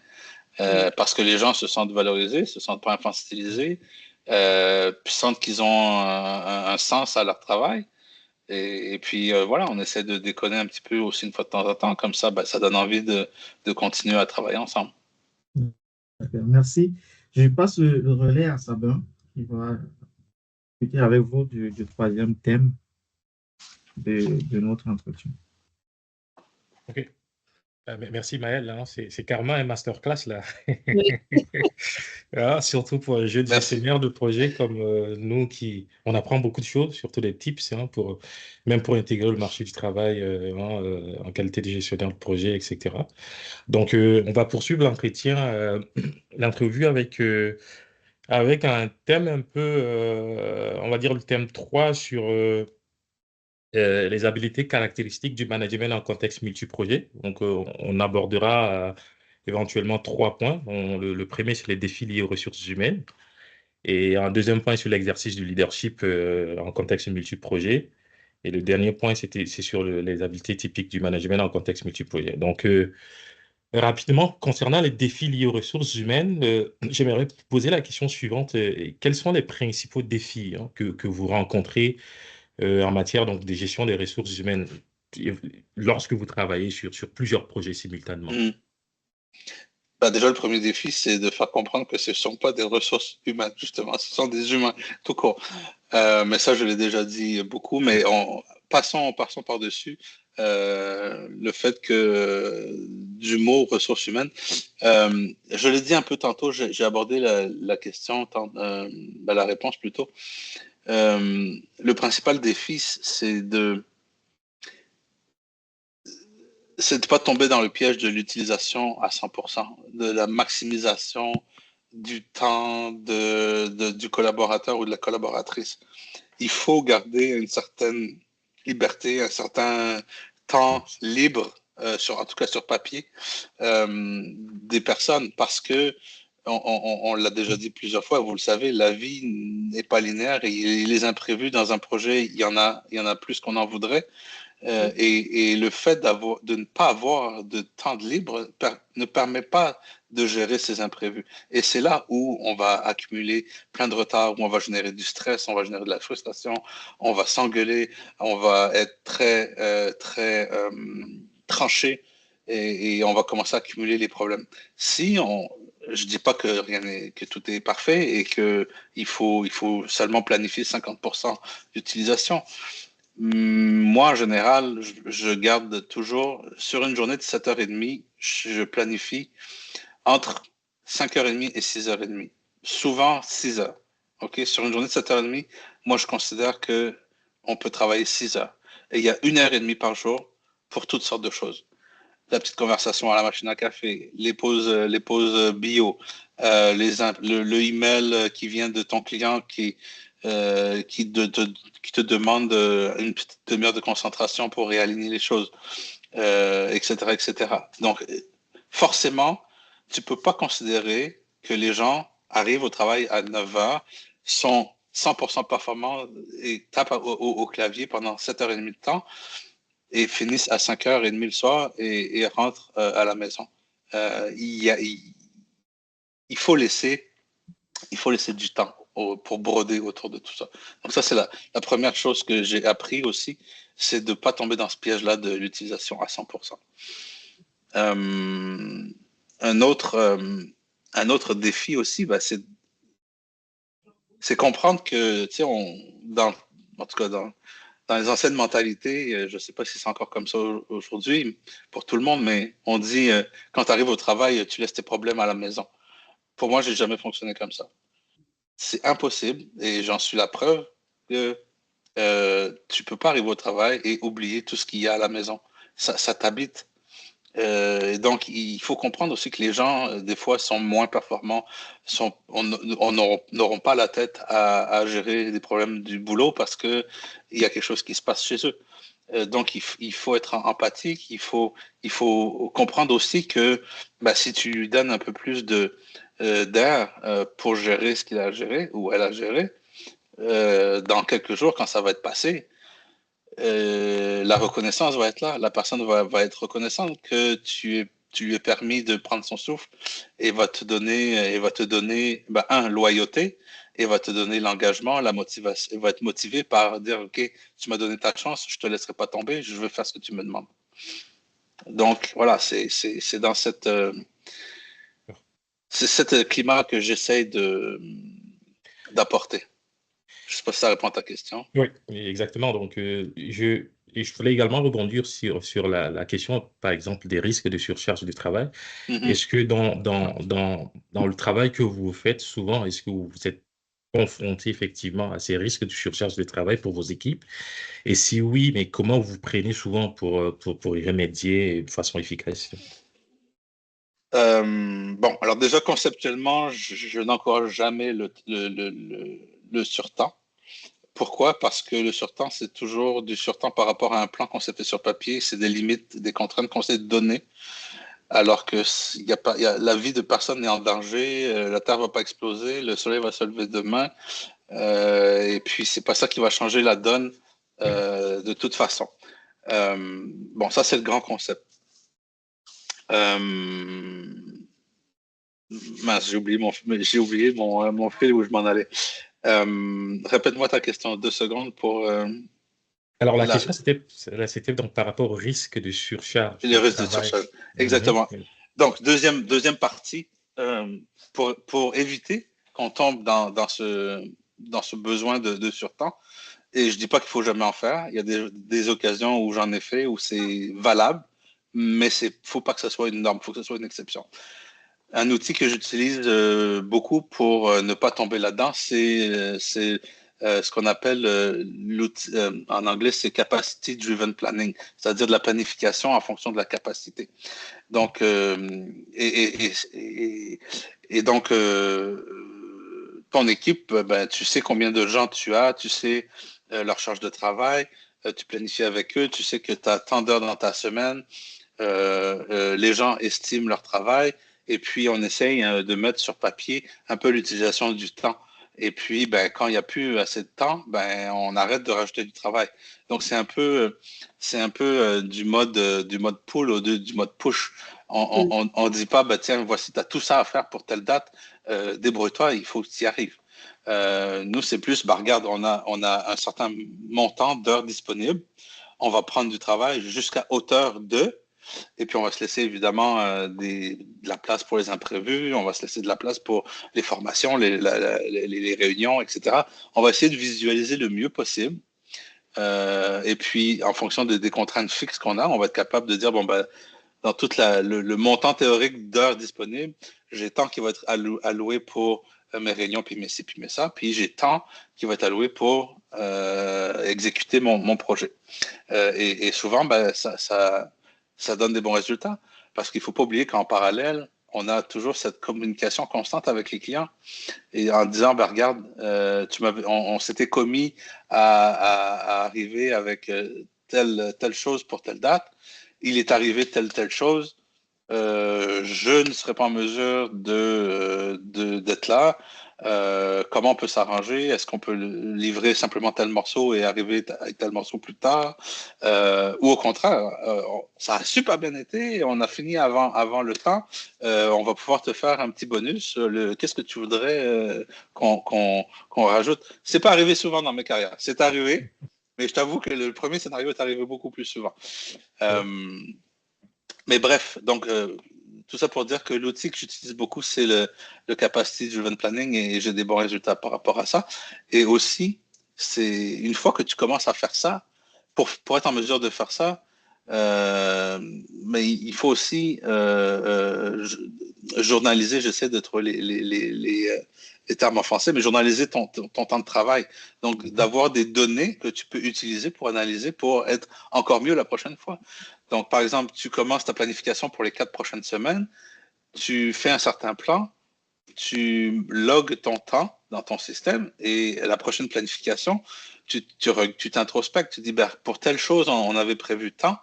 Parce que les gens se sentent valorisés, se sentent pas infantilisés, puis sentent qu'ils ont un sens à leur travail. Et puis voilà, on essaie de déconner un petit peu aussi 1 fois de temps en temps, comme ça, ben, ça donne envie de continuer à travailler ensemble. D'accord. Merci. Je passe le relais à Sabin qui va discuter avec vous du troisième thème de notre entretien. Ok. Merci Maël, hein. C'est carrément un masterclass là. Oui. Ah, surtout pour un jeune Merci. gestionnaire de projet comme nous on apprend beaucoup de choses, surtout des tips, hein, même pour intégrer le marché du travail en qualité de gestionnaire de projet, etc. Donc, on va poursuivre l'entretien, l'interview avec un thème un peu, on va dire le thème 3 sur les habiletés caractéristiques du management en contexte multiprojet. Donc, on abordera éventuellement 3 points. Le premier, c'est les défis liés aux ressources humaines. Et un deuxième point sur l'exercice du leadership en contexte multiprojet. Et le dernier point, c'est sur les habiletés typiques du management en contexte multiprojet. Donc, rapidement, concernant les défis liés aux ressources humaines, j'aimerais poser la question suivante. Quels sont les principaux défis que vous rencontrez en matière donc, de gestion des ressources humaines lorsque vous travaillez sur plusieurs projets simultanément? Mhm. Bah, déjà, le premier défi, c'est de faire comprendre que ce ne sont pas des ressources humaines, justement, ce sont des humains, tout court. Mais ça, je l'ai déjà dit beaucoup, mais passons par-dessus le fait que du mot ressources humaines, je l'ai dit un peu tantôt, j'ai abordé la question, la réponse plutôt. Le principal défi, c'est de pas tomber dans le piège de l'utilisation à 100%, de la maximisation du temps du collaborateur ou de la collaboratrice. Il faut garder une certaine liberté, un certain temps libre, en tout cas sur papier, des personnes, parce que on l'a déjà dit plusieurs fois, vous le savez, la vie n'est pas linéaire et les imprévus dans un projet, il y en a plus qu'on en voudrait. Et le fait de ne pas avoir de temps de libre ne permet pas de gérer ces imprévus. Et c'est là où on va accumuler plein de retard, où on va générer du stress, on va générer de la frustration, on va s'engueuler, on va être très tranché et on va commencer à accumuler les problèmes. Je dis pas que tout est parfait et que il faut seulement planifier 50% d'utilisation. Moi, en général, je garde toujours, sur une journée de 7h30, je planifie entre 5h30 et 6h30. Souvent 6h. OK? Sur une journée de 7h30, moi, je considère qu'on peut travailler 6 heures. Et il y a 1h30 par jour pour toutes sortes de choses. La petite conversation à la machine à café, les pauses bio, le email qui vient de ton client qui te demande une petite demi-heure de concentration pour réaligner les choses, etc., etc. Donc, forcément, tu ne peux pas considérer que les gens arrivent au travail à 9h, sont 100% performants et tapent au clavier pendant 7h30 de temps et finissent à 5h30 le soir et rentrent à la maison. Il faut laisser du temps pour broder autour de tout ça. Donc ça, c'est la première chose que j'ai appris aussi, c'est de ne pas tomber dans ce piège-là de l'utilisation à 100%. Un autre défi aussi, c'est comprendre que, tu sais, en tout cas, dans les anciennes mentalités, je ne sais pas si c'est encore comme ça aujourd'hui pour tout le monde, mais on dit, quand tu arrives au travail, tu laisses tes problèmes à la maison. Pour moi, j'ai jamais fonctionné comme ça. C'est impossible, et j'en suis la preuve que tu peux pas arriver au travail et oublier tout ce qu'il y a à la maison. Ça t'habite. Et donc, il faut comprendre aussi que les gens, des fois, sont moins performants, n'auront pas la tête à gérer des problèmes du boulot parce qu'il y a quelque chose qui se passe chez eux. Donc, il faut être empathique, il faut comprendre aussi que si tu lui donnes un peu plus d'air pour gérer ce qu'il a géré ou elle a géré, dans quelques jours, quand ça va être passé, la reconnaissance va être là. La personne va être reconnaissante que tu lui aies permis de prendre son souffle et va te donner, loyauté, et va te donner l'engagement, la motivation, et va être motivé par dire, OK, tu m'as donné ta chance, je te laisserai pas tomber, je veux faire ce que tu me demandes. Donc, voilà, c'est dans cette climat que j'essaye d'apporter. Je ne sais pas si ça répond à ta question. Oui, exactement. Donc, je voulais également rebondir sur la question, par exemple, des risques de surcharge du travail. Est-ce que dans le travail que vous faites, souvent, est-ce que vous êtes confronté effectivement à ces risques de surcharge de travail pour vos équipes? Et si oui, mais comment vous prenez souvent pour y remédier de façon efficace? Bon, alors déjà, conceptuellement, je n'encourage jamais le surtemps. Pourquoi? Parce que le surtemps, c'est toujours du surtemps par rapport à un plan qu'on s'est fait sur papier. C'est des limites, des contraintes qu'on s'est données. Alors que la vie de personne n'est en danger, la Terre ne va pas exploser, le Soleil va se lever demain. Et puis, c'est pas ça qui va changer la donne de toute façon. Bon, ça, c'est le grand concept. Mince, j'ai oublié mon fil où je m'en allais. Répète-moi ta question 2 secondes pour... Alors, la question, c'était donc par rapport au risque de surcharge les de risques de travail. surcharge. Exactement. Donc, deuxième partie, pour éviter qu'on tombe dans ce besoin de surtemps, et je dis pas qu'il faut jamais en faire, il y a des occasions où j'en ai fait, où c'est valable, mais faut pas que ce soit une norme, faut que ce soit une exception. Un outil que j'utilise beaucoup pour ne pas tomber là-dedans, c'est ce qu'on appelle l'outil, en anglais, c'est Capacity Driven Planning, c'est-à-dire de la planification en fonction de la capacité. Donc, donc, ton équipe, tu sais combien de gens tu as, tu sais leur charge de travail, tu planifies avec eux, tu sais que tu as tant d'heures dans ta semaine, les gens estiment leur travail et puis on essaye de mettre sur papier un peu l'utilisation du temps. Et puis, quand il n'y a plus assez de temps, on arrête de rajouter du travail. Donc, c'est un peu du mode pull au du mode push. On dit pas, tiens, voici, tu as tout ça à faire pour telle date, débrouille-toi, il faut que tu y arrives. Nous, c'est plus, regarde, on a un certain montant d'heures disponibles, on va prendre du travail jusqu'à hauteur de, et puis on va se laisser évidemment de la place pour les imprévus, on va se laisser de la place pour les formations, les réunions, etc. On va essayer de visualiser le mieux possible. Et puis, en fonction des contraintes fixes qu'on a, on va être capable de dire, dans tout le montant théorique d'heures disponibles, j'ai tant qui va être alloué pour mes réunions, puis mes ci, puis mes ça, puis j'ai tant qui va être alloué pour exécuter mon projet. Et souvent, ça donne des bons résultats, parce qu'il ne faut pas oublier qu'en parallèle, on a toujours cette communication constante avec les clients et en disant, regarde, on s'était commis à arriver avec telle chose pour telle date, il est arrivé telle chose, je ne serai pas en mesure d'être là. Comment on peut s'arranger? Est-ce qu'on peut livrer simplement tel morceau et arriver avec tel morceau plus tard? Ou au contraire, ça a super bien été, on a fini avant le temps, on va pouvoir te faire un petit bonus. Qu'est-ce que tu voudrais qu'on rajoute? C'est pas arrivé souvent dans mes carrières. C'est arrivé, mais je t'avoue que le premier scénario est arrivé beaucoup plus souvent. Mais bref, donc tout ça pour dire que l'outil que j'utilise beaucoup, c'est le Capacity Driven Planning et j'ai des bons résultats par rapport à ça. Et aussi, c'est une fois que tu commences à faire ça, pour être en mesure de faire ça, mais il faut aussi journaliser, j'essaie de trouver les termes en français, mais journaliser ton temps de travail. Donc, d'avoir des données que tu peux utiliser pour analyser, pour être encore mieux la prochaine fois. Donc, par exemple, tu commences ta planification pour les 4 prochaines semaines, tu fais un certain plan, tu logs ton temps dans ton système et la prochaine planification, tu t'introspectes, tu dis, pour telle chose, on avait prévu tant,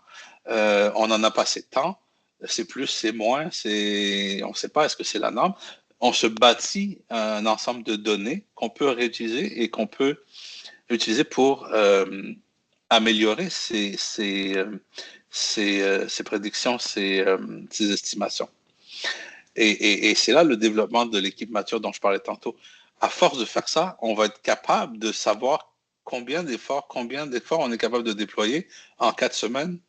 on en a passé tant, c'est plus, c'est moins, on ne sait pas, est-ce que c'est la norme? On se bâtit un ensemble de données qu'on peut réutiliser et qu'on peut utiliser pour améliorer ces prédictions, ces estimations. Et c'est là le développement de l'équipe mature dont je parlais tantôt. À force de faire ça, on va être capable de savoir combien d'efforts on est capable de déployer en 4 semaines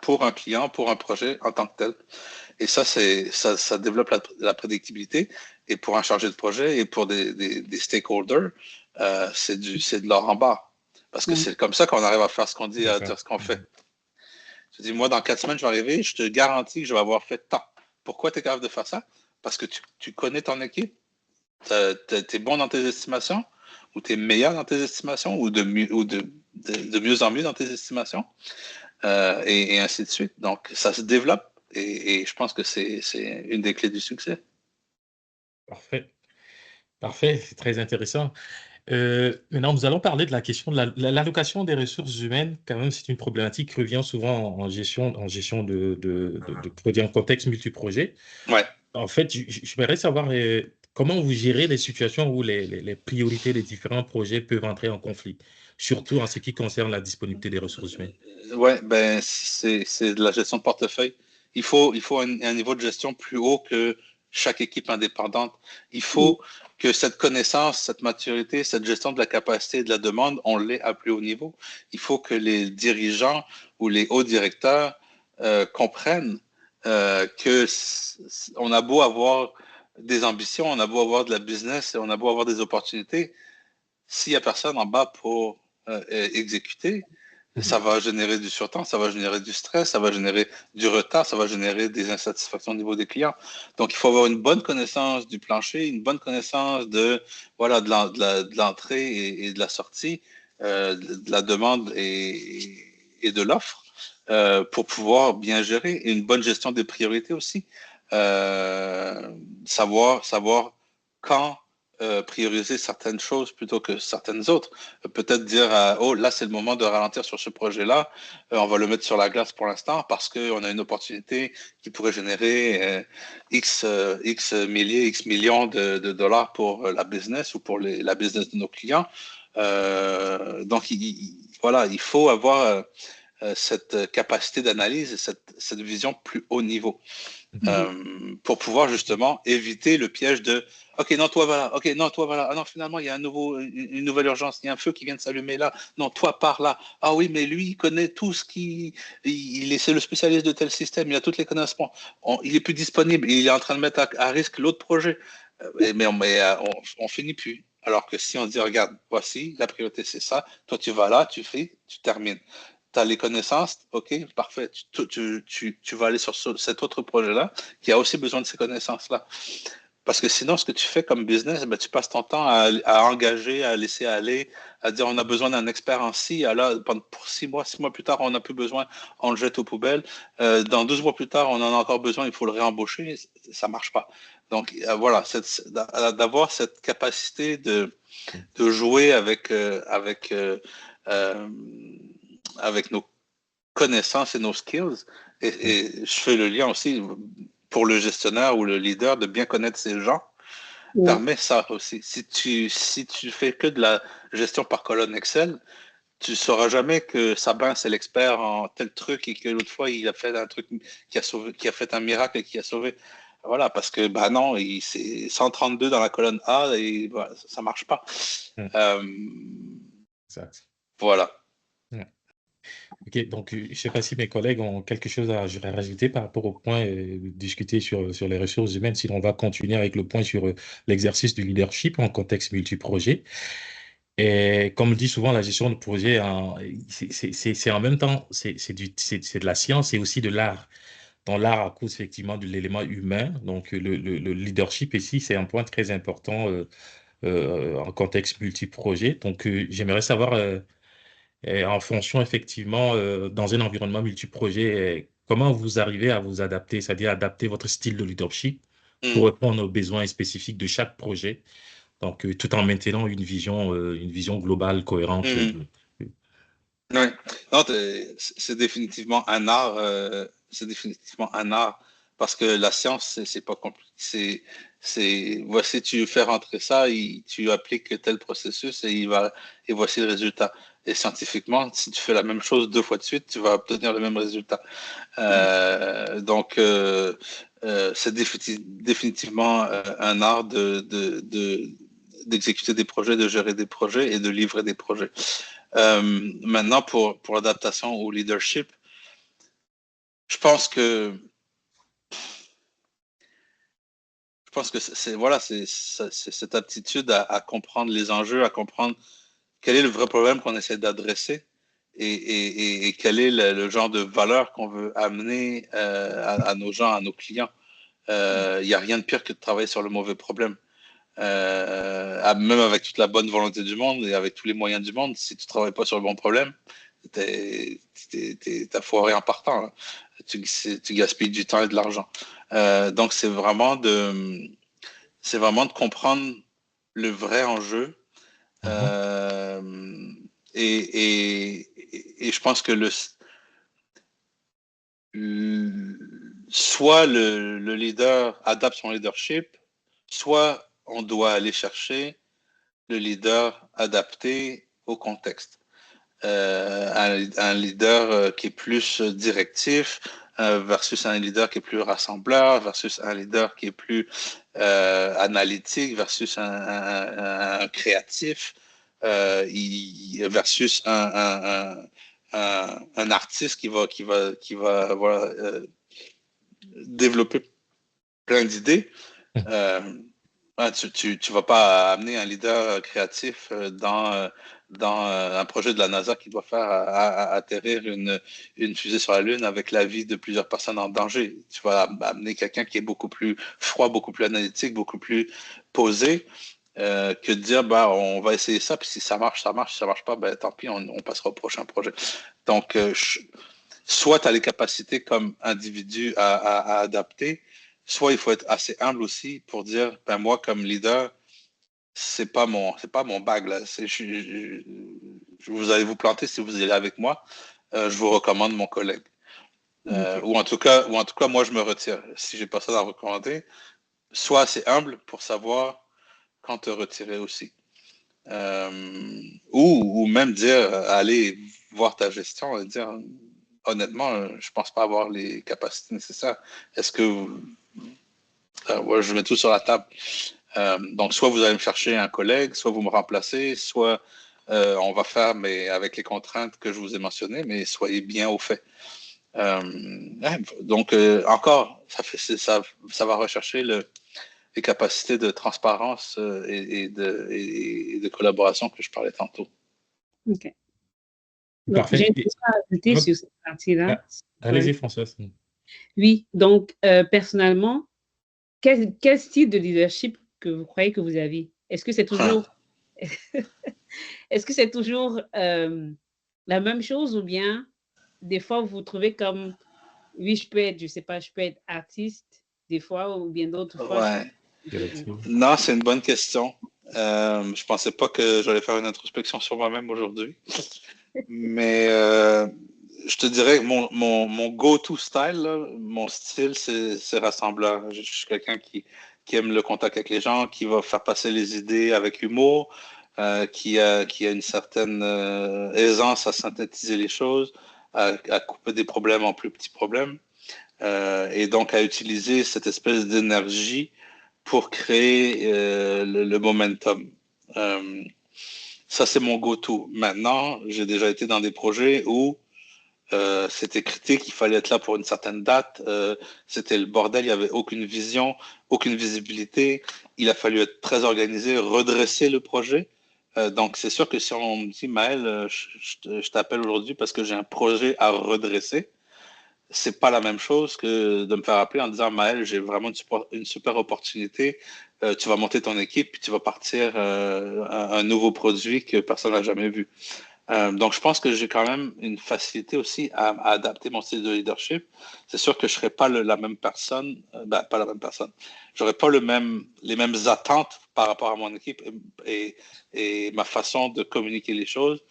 pour un client, pour un projet en tant que tel. Et ça développe la prédictibilité. Et pour un chargé de projet et pour des stakeholders, c'est de l'or en bas. Parce que c'est comme ça qu'on arrive à faire ce qu'on dit, à dire ce qu'on fait. Je dis, moi, dans 4 semaines, je vais arriver, je te garantis que je vais avoir fait tant. Pourquoi tu es capable de faire ça? Parce que tu connais ton équipe, tu es bon dans tes estimations, ou tu es meilleur dans tes estimations, ou de mieux en mieux dans tes estimations, et ainsi de suite. Donc, ça se développe, et je pense que c'est une des clés du succès. Parfait, c'est très intéressant. Maintenant, nous allons parler de la question de l'allocation des ressources humaines. Quand même, c'est une problématique qui revient souvent en gestion de produits en contexte multiprojet. Ouais. En fait, j'aimerais savoir comment vous gérez les situations où les priorités des différents projets peuvent entrer en conflit, surtout en ce qui concerne la disponibilité des ressources humaines. Oui, c'est de la gestion de portefeuille. Il faut un niveau de gestion plus haut que chaque équipe indépendante. Il faut que cette connaissance, cette maturité, cette gestion de la capacité et de la demande, on l'ait à plus haut niveau. Il faut que les dirigeants ou les hauts directeurs comprennent que on a beau avoir des ambitions, on a beau avoir de la business, on a beau avoir des opportunités, s'il n'y a personne en bas pour exécuter, ça va générer du surtemps, ça va générer du stress, ça va générer du retard, ça va générer des insatisfactions au niveau des clients. Donc, il faut avoir une bonne connaissance du plancher, une bonne connaissance de l'entrée et de la sortie, de la demande et de l'offre pour pouvoir bien gérer. Et une bonne gestion des priorités aussi. Savoir quand prioriser certaines choses plutôt que certaines autres. Peut-être dire, oh, là, c'est le moment de ralentir sur ce projet-là. On va le mettre sur la glace pour l'instant parce qu'on a une opportunité qui pourrait générer X milliers, X millions de dollars pour la business ou pour la business de nos clients. Donc, voilà, il faut avoir cette capacité d'analyse et cette vision plus haut niveau pour pouvoir justement éviter le piège de OK, non, toi, voilà. OK, non, toi, voilà. Ah non, finalement, il y a une nouvelle urgence. Il y a un feu qui vient de s'allumer là. Non, toi, pars là. Ah oui, mais lui, il connaît tout ce qui. C'est le spécialiste de tel système. Il a toutes les connaissances. Il est plus disponible. Il est en train de mettre à risque l'autre projet. Mais on finit plus. Alors que si on dit, regarde, voici, la priorité, c'est ça. Toi, tu vas là, tu fais, tu termines. Tu as les connaissances, OK, parfait. Tu vas aller sur cet autre projet-là qui a aussi besoin de ces connaissances-là. Parce que sinon, ce que tu fais comme business, ben, tu passes ton temps à engager, à laisser aller, à dire on a besoin d'un expert en ci, alors pour 6 mois plus tard, on n'a plus besoin, on le jette aux poubelles. Dans 12 mois plus tard, on en a encore besoin, il faut le réembaucher, ça ne marche pas. Donc voilà, d'avoir cette capacité de jouer avec nos connaissances et nos skills. Et je fais le lien aussi pour le gestionnaire ou le leader de bien connaître ses gens. Permet ça aussi. Si tu fais que de la gestion par colonne Excel, tu ne sauras jamais que Sabin, c'est l'expert en tel truc et que l'autre fois, il a fait un truc qui a fait un miracle et qui a sauvé. Voilà, parce que, bah non, c'est 132 dans la colonne A et voilà, ça ne marche pas. Exact. Voilà. OK, donc je ne sais pas si mes collègues ont quelque chose à rajouter par rapport au point discuté sur les ressources humaines, sinon on va continuer avec le point sur l'exercice du leadership en contexte multiprojet. Et comme dit souvent, la gestion de projet, c'est en même temps, c'est de la science et aussi de l'art. Dans l'art, à cause effectivement de l'élément humain, donc le leadership ici, c'est un point très important en contexte multiprojet. Donc j'aimerais savoir, en fonction effectivement, dans un environnement multiprojet, comment vous arrivez à vous adapter, c'est-à-dire adapter votre style de leadership pour répondre aux besoins spécifiques de chaque projet. Donc, tout en maintenant une vision globale, cohérente. Oui, non, c'est définitivement un art. C'est définitivement un art parce que la science, c'est pas compliqué. Voici, tu fais rentrer ça, tu appliques tel processus et voici le résultat. Et scientifiquement, si tu fais la même chose 2 fois de suite, tu vas obtenir le même résultat. Donc, c'est définitivement un art d'exécuter des projets, de gérer des projets et de livrer des projets. Maintenant, pour l'adaptation au leadership, je pense que c'est cette aptitude à comprendre les enjeux, à comprendre quel est le vrai problème qu'on essaie d'adresser et quel est le genre de valeur qu'on veut amener à nos gens, à nos clients. Il n'y a rien de pire que de travailler sur le mauvais problème. Même avec toute la bonne volonté du monde et avec tous les moyens du monde, si tu ne travailles pas sur le bon problème, t'as foiré en partant. Hein. Tu gaspilles du temps et de l'argent. Donc, c'est vraiment de comprendre le vrai enjeu. Et je pense que soit le leader adapte son leadership, soit on doit aller chercher le leader adapté au contexte. Un leader qui est plus directif versus un leader qui est plus rassembleur, versus un leader qui est plus analytique, versus un créatif, versus un artiste qui va voilà, développer plein d'idées. Tu vas pas amener un leader créatif dans un projet de la NASA qui doit faire atterrir une fusée sur la Lune avec la vie de plusieurs personnes en danger. Tu vas amener quelqu'un qui est beaucoup plus froid, beaucoup plus analytique, beaucoup plus posé que de dire bah, on va essayer ça, puis si ça marche, ça marche. Si ça marche pas, ben, tant pis, on passera au prochain projet. Donc, soit tu as les capacités comme individu à adapter, soit il faut être assez humble aussi pour dire, ben moi, comme leader, c'est pas mon bag là. Vous allez vous planter si vous y allez avec moi. Je vous recommande mon collègue. Ok. Ou en tout cas, moi je me retire. Si j'ai personne à recommander, sois assez humble pour savoir quand te retirer aussi. Ou même dire, aller voir ta gestion et dire, honnêtement, je pense pas avoir les capacités nécessaires. Est-ce que ouais, je mets tout sur la table. Donc, soit vous allez me chercher un collègue, soit vous me remplacez, soit on va faire, mais avec les contraintes que je vous ai mentionnées, mais soyez bien au fait. Donc, encore, ça va rechercher les capacités de transparence et de collaboration que je parlais tantôt. OK. Donc, Parfait. j'ai une question à ajouter sur cette partie-là. Allez-y, Françoise. Oui, donc, personnellement, quel style de leadership que vous croyez que vous avez? Est-ce que c'est toujours, est-ce que c'est toujours la même chose ou bien des fois vous trouvez comme, oui, je sais pas, je peux être artiste des fois ou bien d'autres fois. Ouais. Non, c'est une bonne question. Je pensais pas que j'allais faire une introspection sur moi-même aujourd'hui. Mais je te dirais que mon go-to style, là, mon style, c'est rassembleur. Je suis quelqu'un qui aime le contact avec les gens, qui va faire passer les idées avec humour, qui a une certaine aisance à synthétiser les choses, à couper des problèmes en plus petits problèmes, et donc à utiliser cette espèce d'énergie pour créer le momentum. Ça, c'est mon go-to. Maintenant, j'ai déjà été dans des projets où c'était critique, il fallait être là pour une certaine date, c'était le bordel, il n'y avait aucune vision, aucune visibilité, il a fallu être très organisé, redresser le projet. Donc, c'est sûr que si on me dit, Maël, je t'appelle aujourd'hui parce que j'ai un projet à redresser, c'est pas la même chose que de me faire appeler en disant, Maël, j'ai vraiment une super opportunité, tu vas monter ton équipe puis tu vas partir un nouveau produit que personne n'a jamais vu. Donc, je pense que j'ai quand même une facilité aussi à adapter mon style de leadership. C'est sûr que je ne serai pas la même personne, pas la même personne. Je n'aurai pas les mêmes attentes par rapport à mon équipe et ma façon de communiquer les choses.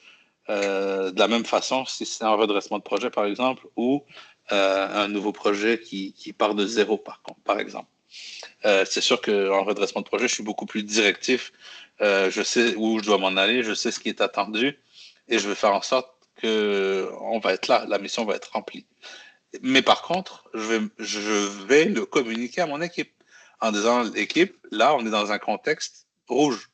De la même façon, si c'est un redressement de projet, par exemple, ou un nouveau projet qui part de zéro, par exemple. C'est sûr qu'en redressement de projet, je suis beaucoup plus directif. Je sais où je dois m'en aller, je sais ce qui est attendu et je vais faire en sorte que on va être là, la mission va être remplie. Mais par contre, je vais le communiquer à mon équipe en disant, l'équipe, là, on est dans un contexte rouge.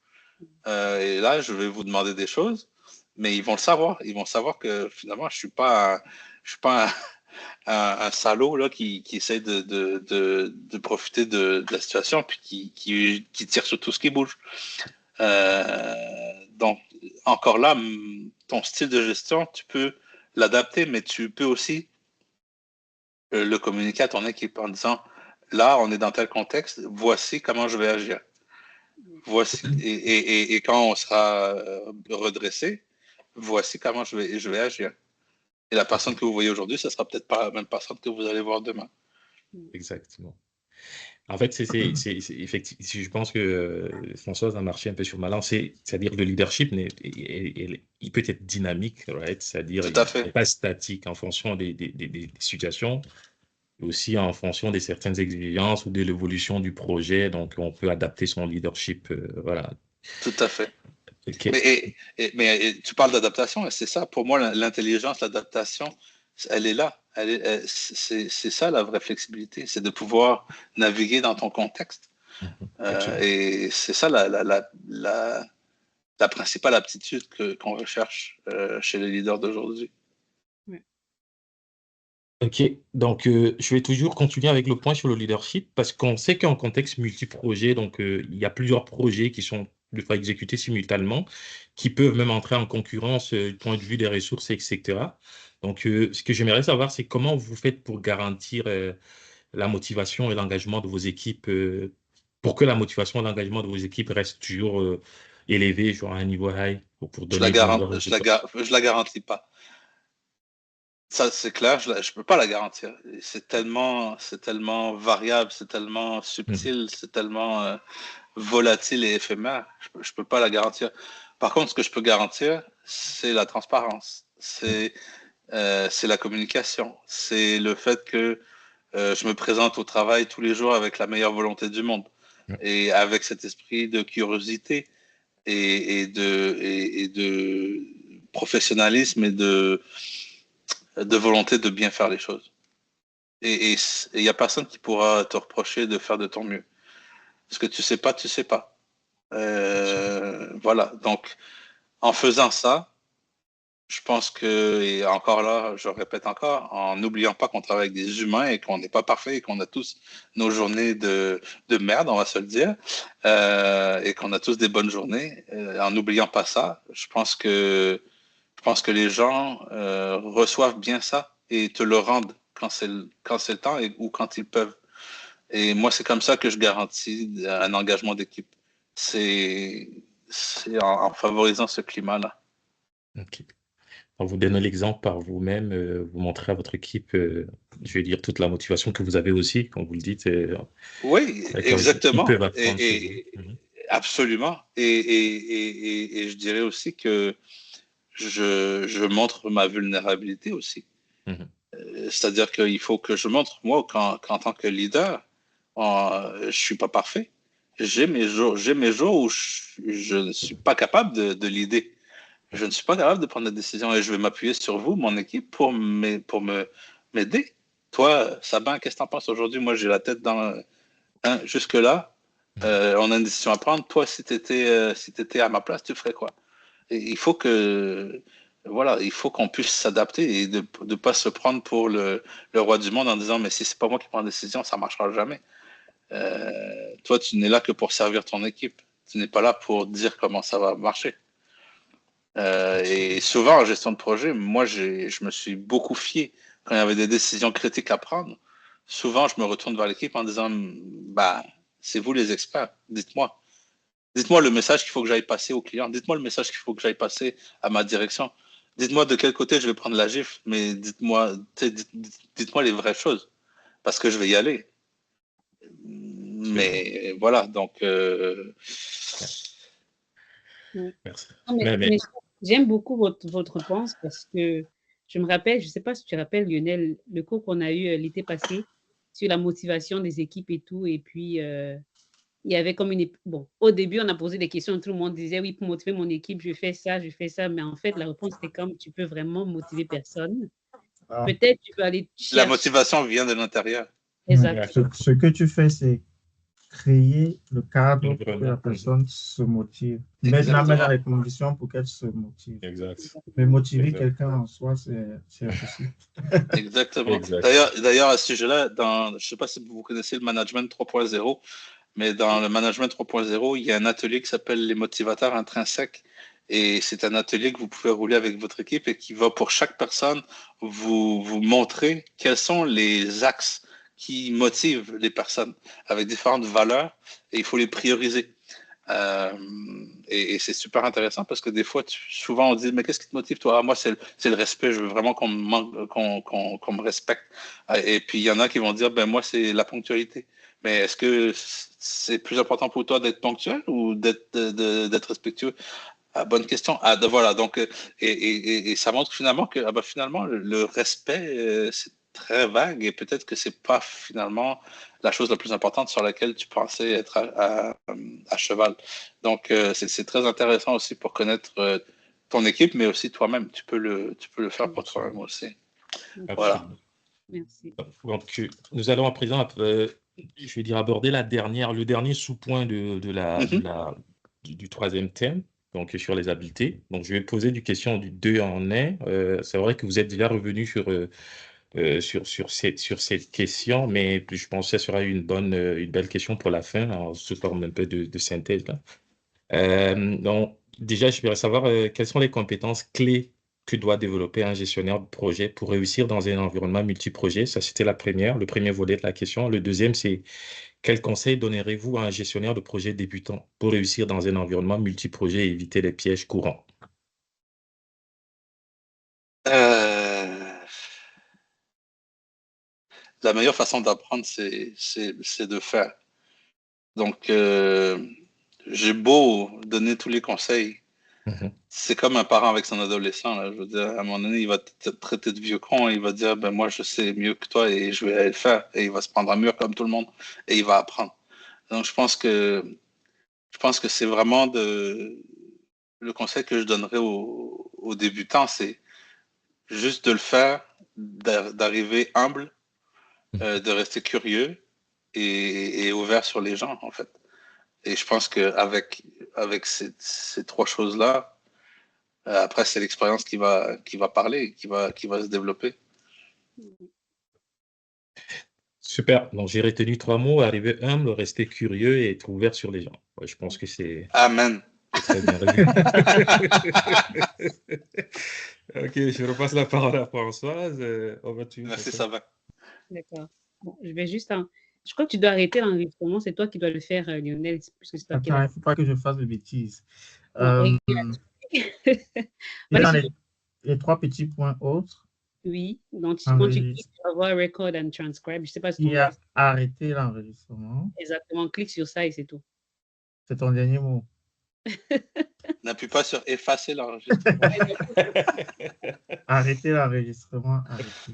Et là, je vais vous demander des choses, mais ils vont le savoir. Ils vont savoir que finalement, je suis pas un salaud là, qui essaie de profiter de la situation puis qui tire sur tout ce qui bouge. Donc, encore là, ton style de gestion, tu peux l'adapter, mais tu peux aussi le communiquer à ton équipe en disant, là, on est dans tel contexte, voici comment je vais agir. Voici, et quand on sera redressé, voici comment je vais agir. Et la personne que vous voyez aujourd'hui, ce sera peut-être pas la même personne que vous allez voir demain. Exactement. En fait, effectivement, je pense que Françoise a marché un peu sur ma lancée, c'est-à-dire le leadership, il peut être dynamique, right? C'est-à-dire Tout à il n'est fait. pas statique en fonction des situations, mais aussi en fonction de certaines exigences ou de l'évolution du projet. Donc, on peut adapter son leadership. Voilà. Tout à fait. OK. Mais tu parles d'adaptation, et c'est ça, pour moi, l'intelligence, l'adaptation, elle est là. C'est ça la vraie flexibilité, c'est de pouvoir naviguer dans ton contexte. Absolument. Et c'est ça la principale aptitude qu'on recherche chez les leaders d'aujourd'hui. Ouais. OK. Donc, je vais toujours continuer avec le point sur le leadership parce qu'on sait qu'en contexte multi-projet, donc, il y a plusieurs projets qui sont des fois exécutés simultanément, qui peuvent même entrer en concurrence du point de vue des ressources, etc. Donc, ce que j'aimerais savoir, c'est comment vous faites pour garantir la motivation et l'engagement de vos équipes, pour que la motivation et l'engagement de vos équipes restent toujours élevés, genre à un niveau high, pour Je la, donner de meilleurs garan- résultats. je la garantis pas. Ça, c'est clair, je peux pas la garantir. C'est tellement variable, c'est tellement Mhm. subtil, c'est tellement volatile et éphémère. Je peux pas la garantir. Par contre, ce que je peux garantir, c'est la transparence, c'est la communication, c'est le fait que je me présente au travail tous les jours avec la meilleure volonté du monde et avec cet esprit de curiosité et de professionnalisme et de volonté de bien faire les choses. Et il n'y a personne qui pourra te reprocher de faire de ton mieux. Ce que tu sais pas, tu sais pas. Voilà. Donc, en faisant ça, je pense que, et encore là, je répète encore, en n'oubliant pas qu'on travaille avec des humains et qu'on n'est pas parfait et qu'on a tous nos journées de merde, on va se le dire, et qu'on a tous des bonnes journées, en n'oubliant pas ça, je pense que les gens reçoivent bien ça et te le rendent quand c'est le temps ou quand ils peuvent. Et moi, c'est comme ça que je garantis un engagement d'équipe. C'est en favorisant ce climat-là. Ok. En vous donnant l'exemple par vous-même, vous montrez à votre équipe, je vais dire, toute la motivation que vous avez aussi, quand vous le dites. Oui, Ils peuvent exactement. apprendre chez vous. Absolument. Et je dirais aussi que je montre ma vulnérabilité aussi. C'est-à-dire qu'il faut que je montre, moi, qu'en tant que leader, je suis pas parfait. J'ai mes jours où je ne suis pas capable de leader. Je ne suis pas capable de prendre des décisions et je vais m'appuyer sur vous, mon équipe, pour m'aider. Toi, Sabin, qu'est-ce que tu en penses aujourd'hui? Moi, j'ai la tête dans... jusque-là, on a une décision à prendre. Toi, si tu étais à ma place, tu ferais quoi? Et il faut que... Voilà, il faut qu'on puisse s'adapter et de ne pas se prendre pour le roi du monde en disant, mais si c'est pas moi qui prends la décision, ça ne marchera jamais. Toi, tu n'es là que pour servir ton équipe. Tu n'es pas là pour dire comment ça va marcher. Et souvent, en gestion de projet, moi, je me suis beaucoup fié quand il y avait des décisions critiques à prendre. Souvent, je me retourne vers l'équipe en disant, bah, c'est vous les experts, dites-moi. Dites-moi le message qu'il faut que j'aille passer au client. Dites-moi le message qu'il faut que j'aille passer à ma direction. Dites-moi de quel côté je vais prendre la gifle, mais dites-moi les vraies choses, parce que je vais y aller. Mais voilà, donc... Merci. Non, mais j'aime beaucoup votre réponse parce que je me rappelle, je ne sais pas si tu te rappelles, Lionel, le cours qu'on a eu l'été passé sur la motivation des équipes et tout. Et puis, il y avait comme une... Bon, au début, on a posé des questions, tout le monde disait, oui, pour motiver mon équipe, je fais ça, je fais ça. Mais en fait, la réponse était comme, tu peux vraiment motiver personne. Ah. Peut-être tu peux aller chercher... La motivation vient de l'intérieur. Exactement. Ce que tu fais, c'est créer le cadre pour que la personne se motive. Mettre dans les conditions pour qu'elle se motive. Exact. Mais motiver quelqu'un en soi, c'est impossible. Exactement. Exact. D'ailleurs, à ce sujet-là, je ne sais pas si vous connaissez le management 3.0, mais dans le management 3.0, il y a un atelier qui s'appelle les motivateurs intrinsèques. Et c'est un atelier que vous pouvez rouler avec votre équipe et qui va pour chaque personne vous montrer quels sont les axes qui motivent les personnes avec différentes valeurs et il faut les prioriser. Et c'est super intéressant parce que des fois, souvent on dit, mais qu'est-ce qui te motive toi? Moi, c'est le respect, je veux vraiment qu'on me respecte. Et puis il y en a qui vont dire, ben moi, c'est la ponctualité. Mais est-ce que c'est plus important pour toi d'être ponctuel ou d'être respectueux? Ah, bonne question. Voilà, donc, et ça montre finalement que finalement, le respect, c'est très vague et peut-être que c'est pas finalement la chose la plus importante sur laquelle tu pensais être à cheval. Donc, c'est très intéressant aussi pour connaître ton équipe, mais aussi toi-même. Tu peux le faire pour toi-même aussi. Voilà. Merci. Donc, nous allons à présent, je vais dire, aborder le dernier sous-point du troisième thème, donc sur les habiletés. Donc, je vais poser une question du 2 en 1. C'est vrai que vous êtes déjà revenu sur cette question, mais je pense que ce sera une belle question pour la fin, en sous forme un peu de synthèse, là. Donc, déjà, je voudrais savoir quelles sont les compétences clés que doit développer un gestionnaire de projet pour réussir dans un environnement multiprojet. Ça, c'était le premier volet de la question. Le deuxième, c'est quels conseils donnerez-vous à un gestionnaire de projet débutant pour réussir dans un environnement multiprojet et éviter les pièges courants? La meilleure façon d'apprendre, c'est de faire. Donc, j'ai beau donner tous les conseils, Mhm. c'est comme un parent avec son adolescent, là. Je veux dire, à un moment donné, il va te traiter de vieux con et il va dire, ben moi, je sais mieux que toi et je vais aller le faire. Et il va se prendre un mur comme tout le monde et il va apprendre. Donc, je pense que c'est vraiment le conseil que je donnerais aux débutants, c'est juste de le faire, d'arriver humble, de rester curieux et ouvert sur les gens, en fait. Et je pense qu'avec ces trois choses-là, après, c'est l'expérience qui va parler, qui va se développer. Super. Donc, j'ai retenu 3 mots, arriver humble, rester curieux et être ouvert sur les gens. Ouais, je pense que c'est Amen. très bien résumé. Ok, je repasse la parole à Françoise. Over to you, Merci, Françoise. ça va. D'accord. Bon, je vais juste. Je crois que tu dois arrêter l'enregistrement. C'est toi qui dois le faire, Lionel, puisque c'est toi qui Attends, il l'as. ne faut pas que je fasse de bêtises. Bon, Euh, Vas-y, dans les 3 petits points autres, oui. Donc, quand tu cliques, enregistre, tu vas voir Record and Transcribe. Je ne sais pas si il ton y a arrêté l'enregistrement. exactement. Clique sur ça et c'est tout. C'est ton dernier mot. N'appuie pas sur effacer l'enregistrement. Arrêter l'enregistrement, arrêter.